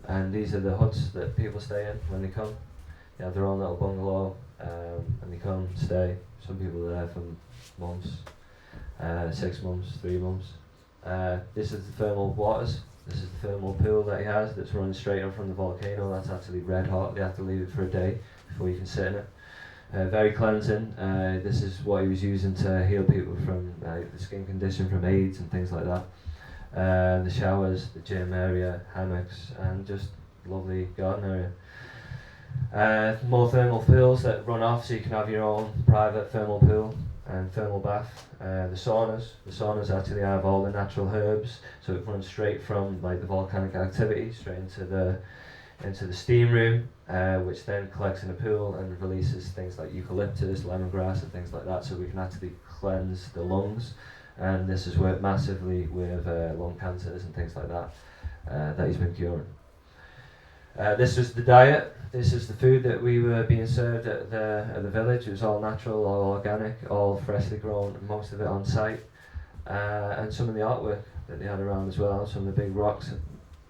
S1: And these are the huts that people stay in when they come. They have their own little bungalow, and they come, stay. Some people are there for months, 6 months, 3 months. This is the thermal waters. This is the thermal pool that he has that's running straight up from the volcano. That's actually red hot. They have to leave it for a day before you can sit in it. Very cleansing. This is what he was using to heal people from the skin condition, from AIDS and things like that. The showers, the gym area, hammocks, and just lovely garden area. More thermal pools that run off, so you can have your own private thermal pool and thermal bath. The saunas actually have all the natural herbs, so it runs straight from like the volcanic activity straight into the steam room, which then collects in a pool and releases things like eucalyptus, lemongrass and things like that, so we can actually cleanse the lungs. And this has worked massively with lung cancers and things like that that he's been curing. This was the diet. This is the food that we were being served at the village. It was all natural, all organic, all freshly grown, most of it on site. And some of the artwork that they had around as well, some of the big rocks,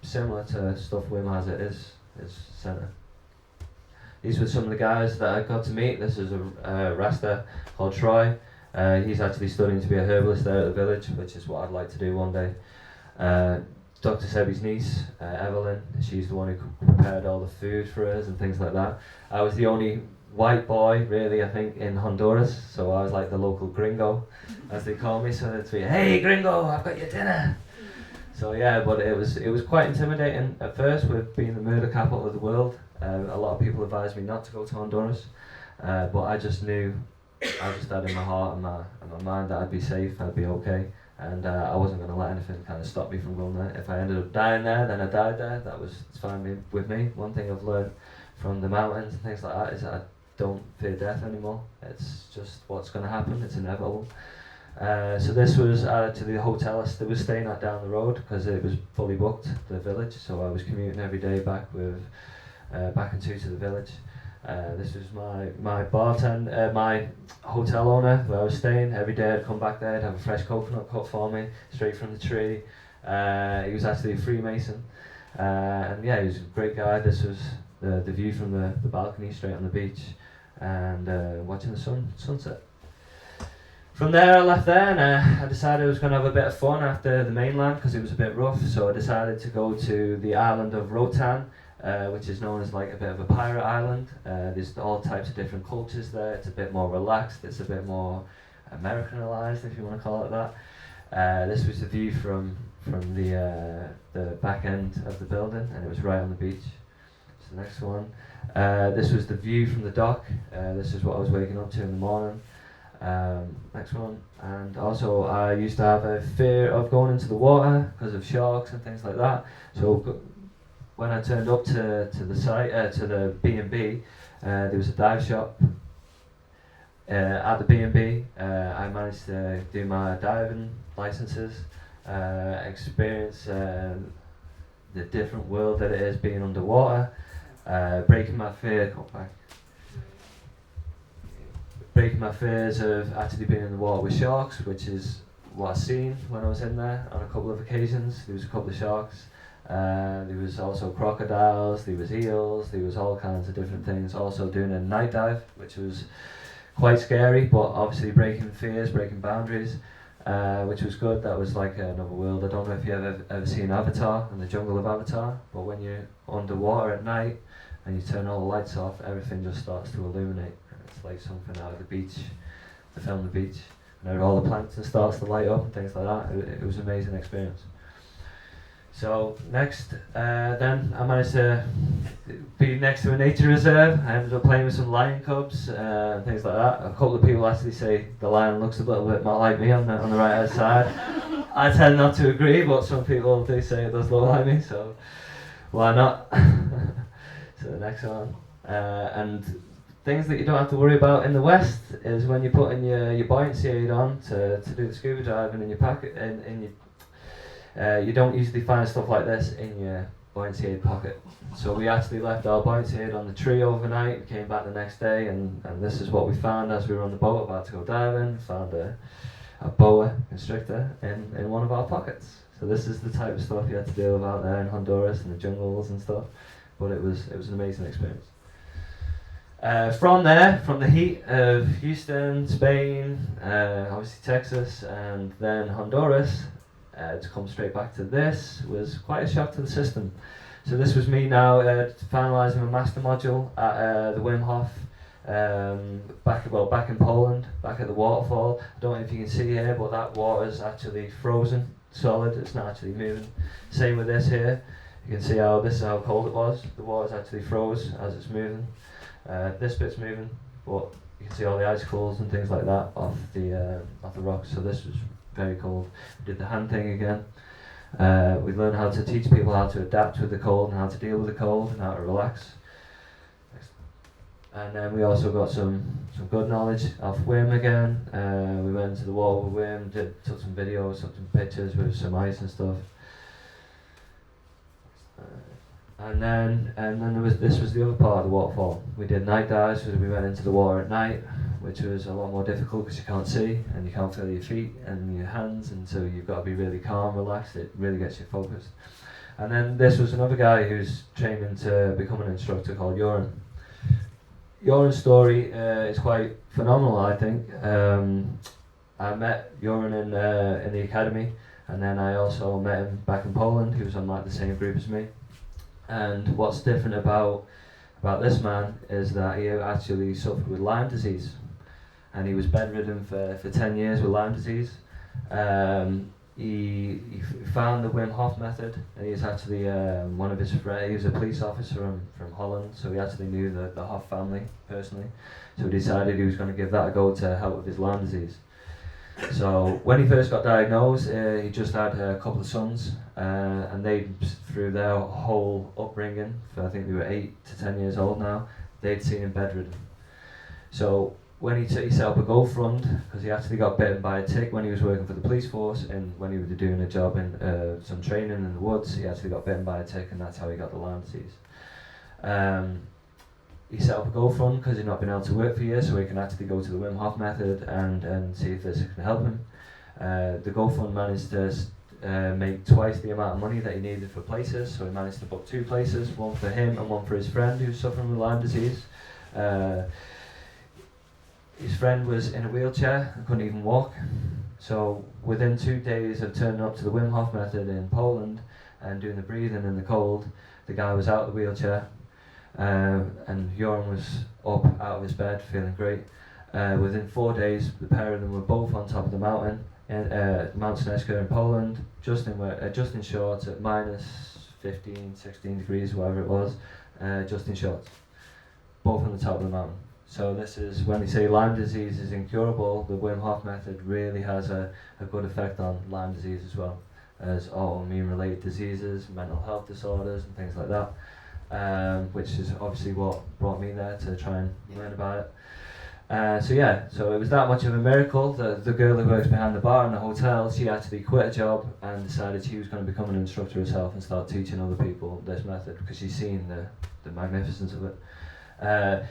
S1: similar to stuff Wim has at his centre. These were some of the guys that I got to meet. This is a Rasta called Troy. He's actually studying to be a herbalist there at the village, which is what I'd like to do one day. Dr. Sebi's niece, Evelyn, she's the one who prepared all the food for us and things like that. I was the only white boy, really, I think, in Honduras, so I was like the local gringo, as they call me. So they'd be, "Hey, gringo, I've got your dinner." So yeah, but it was quite intimidating at first, with being the murder capital of the world. A lot of people advised me not to go to Honduras, but I just knew, I just had in my heart and my mind that I'd be safe, I'd be okay. And I wasn't going to let anything kind of stop me from going there. If I ended up dying there, then I died there. It's fine with me. One thing I've learned from the mountains and things like that is that I don't fear death anymore. It's just what's going to happen. It's inevitable. So this was to the hotel I was staying at down the road, because it was fully booked, the village. So I was commuting every day back and to the village. This was my bartender, my hotel owner where I was staying. Every day I'd come back there, I'd have a fresh coconut cut for me, straight from the tree. He was actually a Freemason. And yeah, he was a great guy. This was the view from the balcony straight on the beach, and watching the sunset. From there I left there, and I decided I was going to have a bit of fun after the mainland, because it was a bit rough. So I decided to go to the island of Rotan, which is known as like a bit of a pirate island. There's all types of different cultures there. It's a bit more relaxed, it's a bit more Americanized, if you want to call it that. This was the view from the back end of the building, and it was right on the beach. So the next one. This was the view from the dock. This is what I was waking up to in the morning. Next one. And also I used to have a fear of going into the water because of sharks and things like that. So when I turned up to the site, to the B&B, there was a dive shop. At the B&B, I managed to do my diving licenses, experience the different world that it is being underwater, breaking my fears of actually being in the water with sharks, which is what I seen when I was in there on a couple of occasions. There was a couple of sharks. There was also crocodiles, there was eels, there was all kinds of different things. Also doing a night dive, which was quite scary, but obviously breaking fears, breaking boundaries, which was good. That was like another world. I don't know if you ever seen Avatar and the jungle of Avatar, but when you're underwater at night and you turn all the lights off, everything just starts to illuminate. It's like something out of the beach, to film the beach, and all the plankton starts to light up and things like that. It was an amazing experience. So next, then I managed to be next to a nature reserve. I ended up playing with some lion cubs and things like that. A couple of people actually say the lion looks a little bit more like me on the right hand side. I tend not to agree, but some people do say it does look like me, so why not? So the next one, and things that you don't have to worry about in the West is when you're putting your buoyancy aid on to do the scuba diving in your pocket, in your you don't usually find stuff like this in your buoyancy aid pocket. So we actually left our buoyancy aid on the tree overnight. We came back the next day, and this is what we found as we were on the boat about to go diving. Found a boa constrictor in one of our pockets. So this is the type of stuff you had to deal with out there in Honduras and the jungles and stuff. But it was an amazing experience. From there, from the heat of Houston, Spain, obviously Texas, and then Honduras, to come straight back to this was quite a shock to the system. So this was me now finalising my master module at the Wim Hoff, back in Poland, back at the waterfall. I don't know if you can see here, but that water is actually frozen, solid. It's not actually moving. Same with this here. You can see how this is how cold it was. The water's actually froze as it's moving. This bit's moving, but you can see all the icicles and things like that off the rocks. So this was very cold. We did the hand thing again. We learned how to teach people how to adapt with the cold and how to deal with the cold and how to relax. And then we also got some good knowledge of Wim again. We went into the water with Wim, took some videos, took some pictures with some ice and stuff. And then this was the other part of the waterfall. We did night dives, so we went into the water at night, which was a lot more difficult because you can't see and you can't feel your feet and your hands, and so you've got to be really calm, relaxed. It really gets you focused. And then this was another guy who's training to become an instructor called Joran. Joran's story is quite phenomenal, I think. I met Joran in the academy, and then I also met him back in Poland. He was on like the same group as me. And what's different about this man is that he actually suffered with Lyme disease, and he was bedridden for 10 years with Lyme disease. He found the Wim Hoff Method, and he's actually one of his friends. He was a police officer from Holland, so he actually knew the Hoff family personally. So he decided he was going to give that a go to help with his Lyme disease. So when he first got diagnosed, he just had a couple of sons, and they, through their whole upbringing, for I think they were 8 to 10 years old now, they'd seen him bedridden. So when he set up a GoFund, because he actually got bitten by a tick when he was working for the police force, and when he was doing a job in some training in the woods, he actually got bitten by a tick, and that's how he got the Lyme disease. He set up a GoFund because he'd not been able to work for years, so he can actually go to the Wim Hoff Method and see if this can help him. The GoFund managed to make twice the amount of money that he needed for places, so he managed to book 2 places, one for him and one for his friend who's suffering with Lyme disease. His friend was in a wheelchair and couldn't even walk, so within 2 days of turning up to the Wim Hoff Method in Poland and doing the breathing in the cold, the guy was out of the wheelchair. And Joran was up out of his bed, feeling great. Within 4 days, the pair of them were both on top of the mountain, in Mount Snežka in Poland, just in shorts at minus 15, 16 degrees, whatever it was, just in shorts, both on the top of the mountain. So this is, when they say Lyme disease is incurable, the Wim Hof Method really has a good effect on Lyme disease as well as autoimmune related diseases, mental health disorders and things like that. Which is obviously what brought me there to try and learn about it. So it was that much of a miracle that the girl who works behind the bar in the hotel, she actually quit a job and decided she was going to become an instructor herself and start teaching other people this method because she's seen the magnificence of it.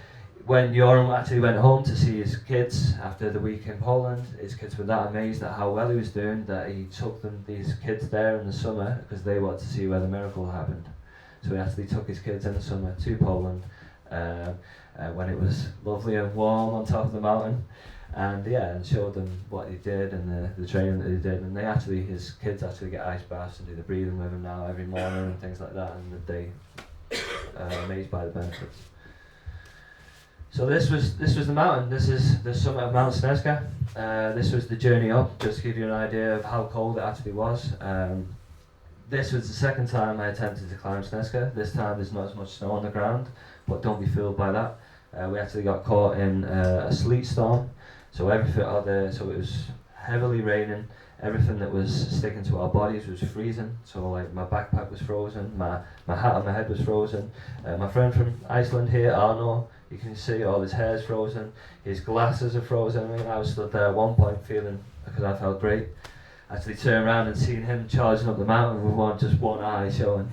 S1: When Joran actually went home to see his kids after the week in Poland, his kids were that amazed at how well he was doing that he took these kids there in the summer because they wanted to see where the miracle happened. So he actually took his kids in the summer to Poland when it was lovely and warm on top of the mountain, and showed them what he did and the training that he did. And his kids actually get ice baths and do the breathing with him now every morning and things like that, and they are amazed by the benefits. So this was the mountain. This is the summit of Mount Snežka. This was the journey up, just to give you an idea of how cold it actually was. this was the second time I attempted to climb Sneska. This time there's not as much snow on the ground, but don't be fooled by that. We actually got caught in a sleet storm, so everything out there, so it was heavily raining. Everything that was sticking to our bodies was freezing. So like my backpack was frozen, my hat on my head was frozen. My friend from Iceland here, Arno, you can see all his hair's frozen. His glasses are frozen. I mean, I was stood there at one point feeling, because I felt great, actually turned around and seen him charging up the mountain with just one eye showing.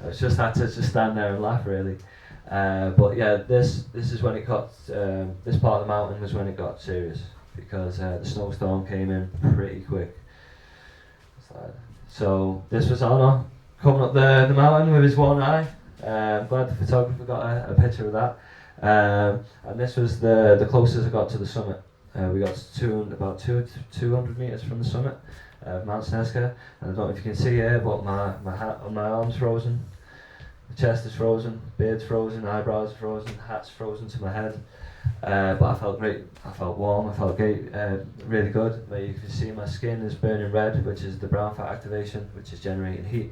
S1: I was just had to just stand there and laugh really. But yeah, this is when it got, this part of the mountain was when it got serious, because the snowstorm came in pretty quick. So this was Arno coming up the mountain with his one eye. I'm glad the photographer got a picture of that. And this was the closest I got to the summit. We got about 200 meters from the summit of Mount Sneska. And I don't know if you can see here, but my hat on my arm's frozen. The chest is frozen, beard's frozen, eyebrows are frozen, hat's frozen to my head. But I felt great, I felt warm, I felt great, really good. But you can see my skin is burning red, which is the brown fat activation, which is generating heat.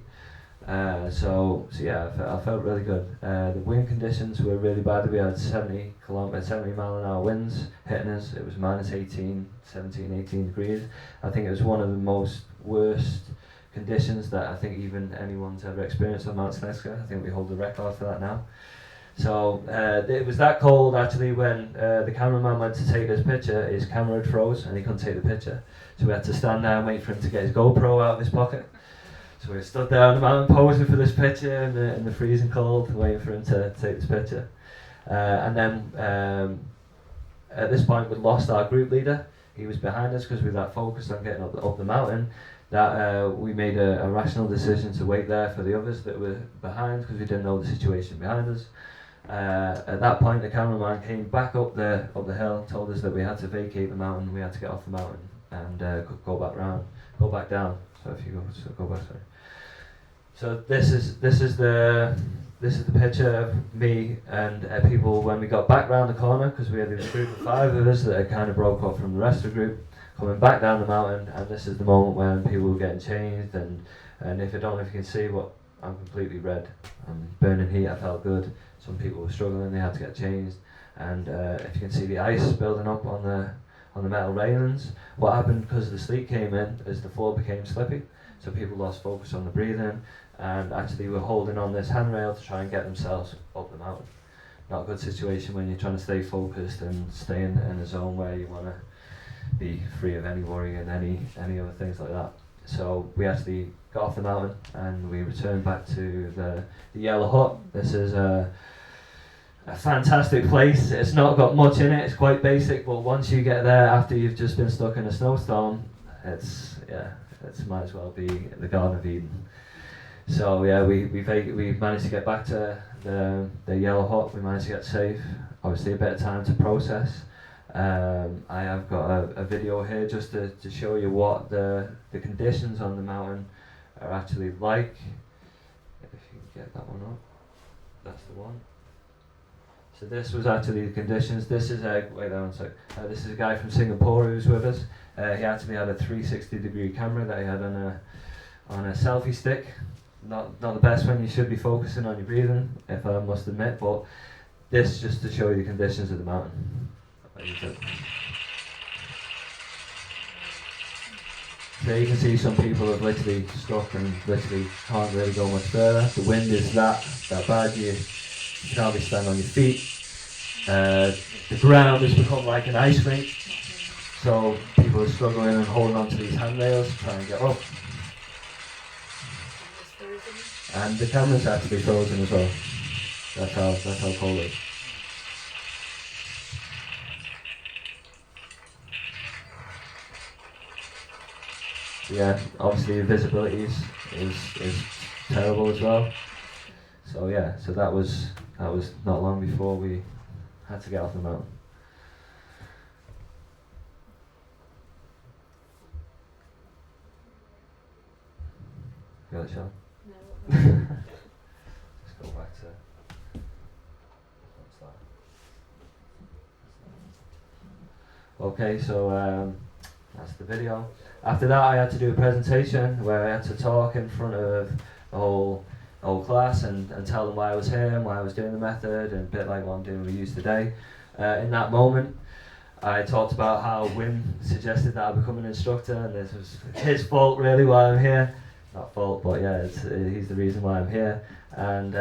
S1: So yeah, I felt really good. The wind conditions were really bad. We had 70 mile an hour winds hitting us. It was minus 18 degrees. I think it was one of the most worst conditions that I think even anyone's ever experienced on Mount Sneska. I think we hold the record for that now. So it was that cold actually when the cameraman went to take this picture. His camera had froze and he couldn't take the picture. So we had to stand there and wait for him to get his GoPro out of his pocket. So we stood there on the mountain posing for this picture in the freezing cold, waiting for him to take this picture. And then at this point we'd lost our group leader. He was behind us because we were that focused on getting up the mountain that we made a rational decision to wait there for the others that were behind, because we didn't know the situation behind us. At that point the cameraman came back up the hill, told us that we had to vacate the mountain, we had to get off the mountain and go back down. So if you go back, sorry. So this is the picture of me and people when we got back round the corner, because we had this group of 5 of us that had kind of broke off from the rest of the group, coming back down the mountain, and this is the moment when people were getting changed, and if I don't know if you can see, what I'm completely red, I'm burning heat. I felt good. Some people were struggling, they had to get changed, and if you can see the ice building up on the metal railings. What happened because the sleet came in is the floor became slippy, so people lost focus on the breathing and actually were holding on this handrail to try and get themselves up the mountain. Not a good situation when you're trying to stay focused and stay in a zone where you want to be free of any worry and any other things like that. So we actually got off the mountain and we returned back to the Yellow Hut. This is a fantastic place. It's not got much in it, it's quite basic, but once you get there after you've just been stuck in a snowstorm, it's might as well be the Garden of Eden. So yeah, we managed to get back to the Yellow Hut. We managed to get safe. Obviously a bit of time to process. I have got a video here just to show you what the conditions on the mountain are actually like. If you can get that one up, that's the one. So this was actually the conditions. This is this is a guy from Singapore who's with us. He actually had a 360-degree camera that he had on a selfie stick. Not the best when you should be focusing on your breathing, if I must admit, but this just to show you the conditions of the mountain. So you can see some people have literally stuck and literally can't really go much further. The wind is that bad, you can hardly stand on your feet. The ground has become like an ice rink, so people are struggling and holding on to these handrails to try and get up. And the camera's actually frozen as well. That's how cold it is. Yeah, obviously the visibility is terrible as well. So yeah, so that was not long before we had to get off the mountain. You got it, Sean? No. Let's go back to what's that? Okay, so that's the video. After that, I had to do a presentation where I had to talk in front of the whole class and tell them why I was here and why I was doing the method, and a bit like what I'm doing with you today. In that moment, I talked about how Wim suggested that I become an instructor, and this was his fault really why I'm here. Not fault, but yeah, he's the reason why I'm here. And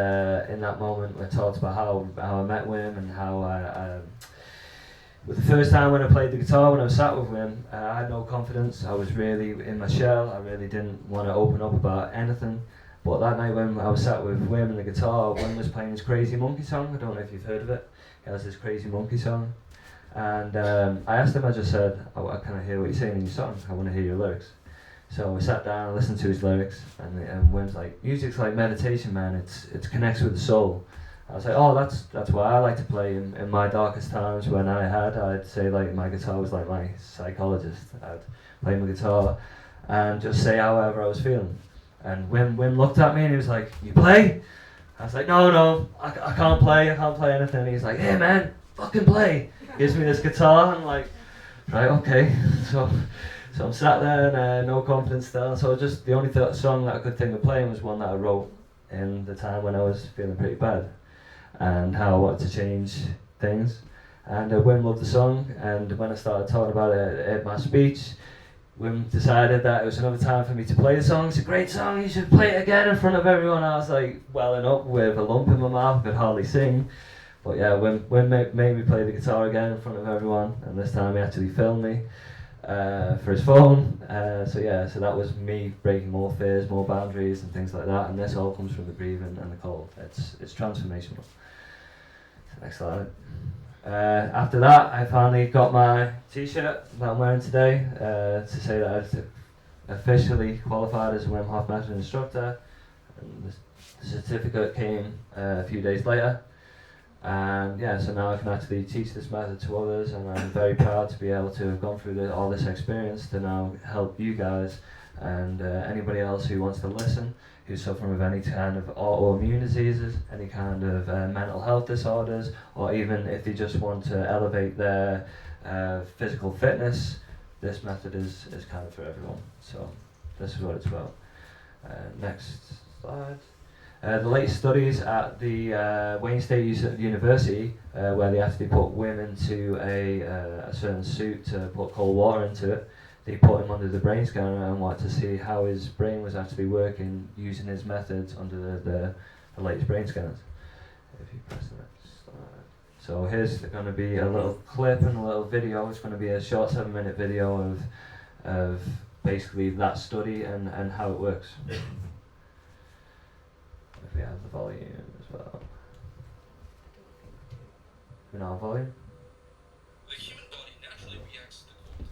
S1: in that moment, I talked about how I met Wim and how the first time when I played the guitar, when I was sat with Wim, I had no confidence. I was really in my shell. I really didn't want to open up about anything. But that night when I was sat with Wim and the guitar, Wim was playing his Crazy Monkey song. I don't know if you've heard of it. He has this Crazy Monkey song. And I asked him, I just said, can I hear what you're saying in your song? I want to hear your lyrics. So we sat down and listened to his lyrics, and Wim's like, music's like meditation, man. It connects with the soul. I was like, oh, that's why I like to play in my darkest times. When I'd say like my guitar was like my psychologist. I'd play my guitar and just say however I was feeling. And Wim looked at me and he was like, you play? I was like, no, I can't play anything. And he's like, hey man, fucking play. Gives me this guitar, and I'm like, right, okay. So I'm sat there and no confidence still. So just the only song that I could think of playing was one that I wrote in the time when I was feeling pretty bad, and how I wanted to change things. And Wim loved the song, and when I started talking about it at my speech, Wim decided that it was another time for me to play the song. It's a great song, you should play it again in front of everyone. I was like welling up with a lump in my mouth, I could hardly sing. But yeah, Wim made me play the guitar again in front of everyone, and this time he actually filmed me for his phone. So that was me breaking more fears, more boundaries and things like that, and this all comes from the breathing and the cold. It's transformational. Next slide. After that, I finally got my t-shirt that I'm wearing today to say that I've officially qualified as a Wim Hoff Method instructor. And the certificate came a few days later. And yeah, so now I can actually teach this method to others, and I'm very proud to be able to have gone through all this experience to now help you guys and anybody else who wants to listen, who's suffering with any kind of autoimmune diseases, any kind of mental health disorders, or even if they just want to elevate their physical fitness. This method is kind of for everyone. So this is what it's about. Next slide. The latest studies at the Wayne State University, where they actually put Wim into a certain suit to put cold water into it, they put him under the brain scanner and wanted to see how his brain was actually working using his methods under the latest brain scanners. If you press the next slide. So here's going to be a little clip and a little video. It's going to be a short 7-minute video of basically that study and how it works. If we have the volume as well. We now have volume.
S2: The human body naturally reacts to the cold.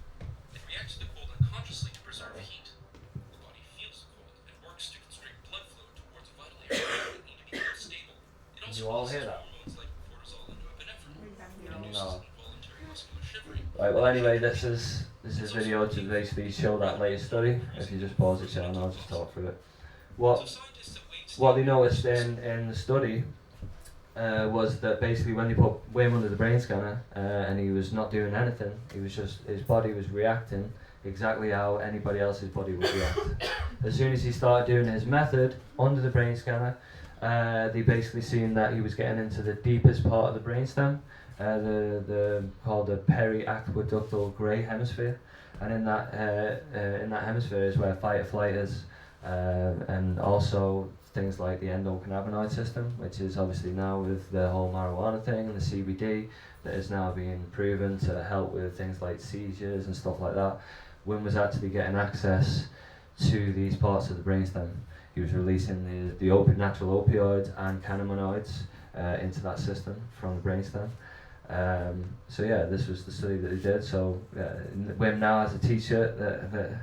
S2: It reacts to the cold unconsciously to preserve heat. The body feels the cold and works to constrict blood flow towards vital areas that need to become stable. It also
S1: You all hear that?
S2: hormones like cortisol and norepinephrine. It
S1: No.
S2: induces involuntary muscular shivering.
S1: Right, well anyway, this is video to basically show that latest study. If you just pause it, Sharon, I'll just talk through it. What they noticed in the study was that basically when they put Wim under the brain scanner and he was not doing anything, his body was reacting exactly how anybody else's body would react. As soon as he started doing his method under the brain scanner, they basically seen that he was getting into the deepest part of the brainstem, called the periaqueductal grey hemisphere, and in that hemisphere is where fight or flight is, and also things like the endocannabinoid system, which is obviously now with the whole marijuana thing and the CBD that is now being proven to help with things like seizures and stuff like that. Wim was actually getting access to these parts of the brainstem. He was releasing the natural opioids and cannabinoids into that system from the brainstem. So yeah, this was the study that he did. So Wim now has a t-shirt that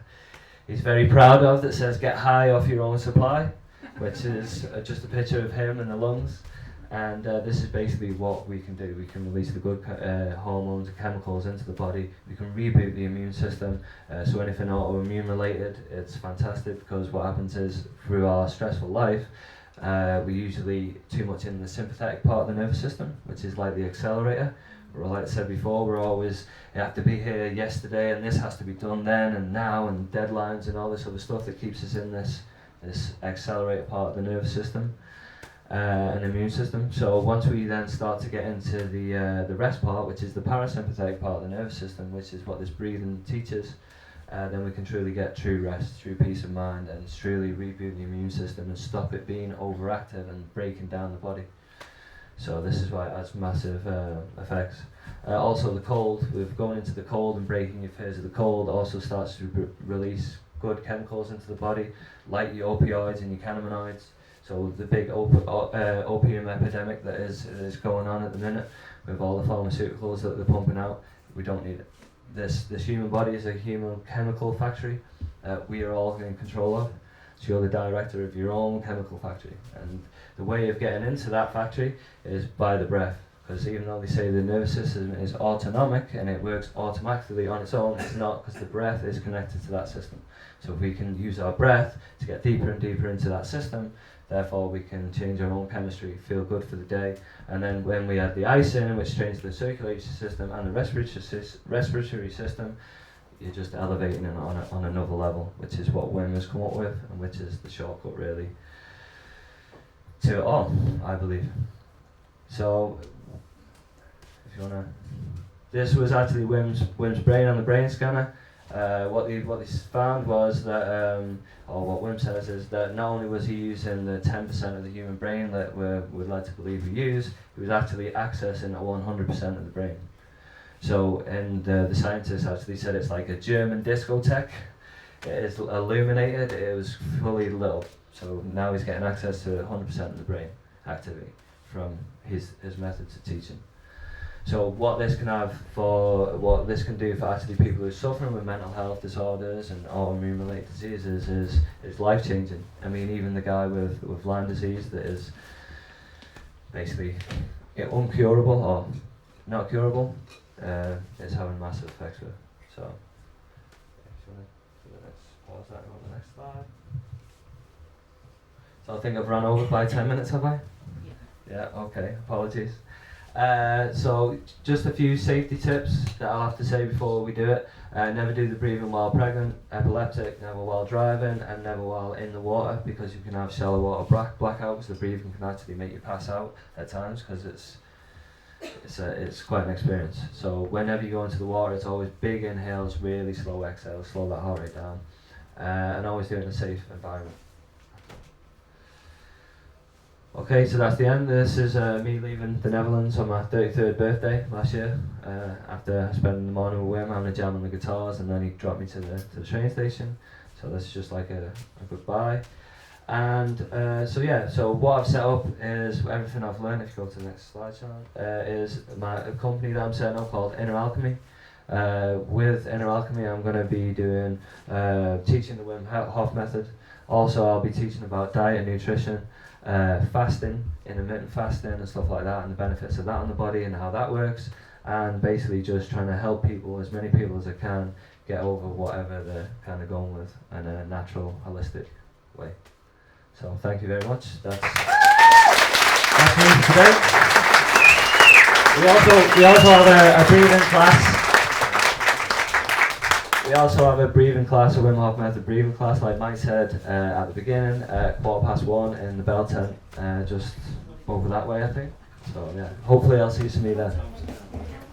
S1: he's very proud of that says "Get high off your own supply," which is just a picture of him and the lungs. And this is basically what we can do. We can release the good hormones and chemicals into the body. We can reboot the immune system. So anything autoimmune related, it's fantastic, because what happens is through our stressful life, We're usually too much in the sympathetic part of the nervous system, which is like the accelerator. Like I said before, we're always, you have to be here yesterday and this has to be done then and now and deadlines and all this other stuff that keeps us in this accelerator part of the nervous system and immune system. So once we then start to get into the rest part, which is the parasympathetic part of the nervous system, which is what this breathing teaches, then we can truly get true rest, true peace of mind, and truly reboot the immune system and stop it being overactive and breaking down the body. So this is why it has massive effects. Also the cold, with going into the cold and breaking your fears of the cold also starts to release good chemicals into the body, like your opioids and your cannabinoids. So the big opium epidemic that is going on at the minute, with all the pharmaceuticals that they're pumping out, we don't need it. This human body is a human chemical factory we are all in control of. So you're the director of your own chemical factory, and the way of getting into that factory is by the breath. Because even though they say the nervous system is autonomic and it works automatically on its own, it's not, because the breath is connected to that system. So if we can use our breath to get deeper and deeper into that system, therefore we can change our own chemistry, feel good for the day. And then when we add the ice in, which changes the circulatory system and the respiratory system, you're just elevating it on another level, which is what Wim has come up with, and which is the shortcut really to it all, I believe. So, if you wanna, this was actually Wim's brain on the brain scanner. What they found was that, or what Wim says is that not only was he using the 10% of the human brain that we're led to believe we use, he was actually accessing 100% of the brain. So, and the scientists actually said it's like a German discotheque. It is illuminated, it was fully lit up. So now he's getting access to 100% of the brain activity from his methods of teaching. So what this can do for actually people who are suffering with mental health disorders and autoimmune related diseases is life changing. I mean, even the guy with Lyme disease that is basically uncurable or not curable is having massive effects with it. So if you want to pause that and go to the next slide. So I think I've run over by 10 minutes, have I? Yeah, okay, apologies. So just a few safety tips that I'll have to say before we do it. Never do the breathing while pregnant, epileptic, never while driving, and never while in the water, because you can have shallow water blackouts. The breathing can actually make you pass out at times, because it's quite an experience. So whenever you go into the water, it's always big inhales, really slow exhales, slow that heart rate down, and always do it in a safe environment. Okay, so that's the end. This is me leaving the Netherlands on my 33rd birthday last year, after spending the morning with Wim, having a jam on the guitars, and then he dropped me to the train station. So this is just like a goodbye. And so what I've set up is everything I've learned. If you go to the next slide, Sean, is a company that I'm setting up called Inner Alchemy. With Inner Alchemy, I'm going to be doing teaching the Wim Hoff Method. Also, I'll be teaching about diet and nutrition, fasting, intermittent fasting and stuff like that, and the benefits of that on the body and how that works, and basically just trying to help people, as many people as I can, get over whatever they're kind of going with in a natural, holistic way. So thank you very much. That's me today. We also have a breathing class. We also have a breathing class, a Wim Hof Method breathing class, like Mike said at the beginning, at 1:15 in the Bell Tent, just over that way, I think. So yeah, hopefully I'll see some of you there.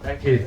S1: Thank you.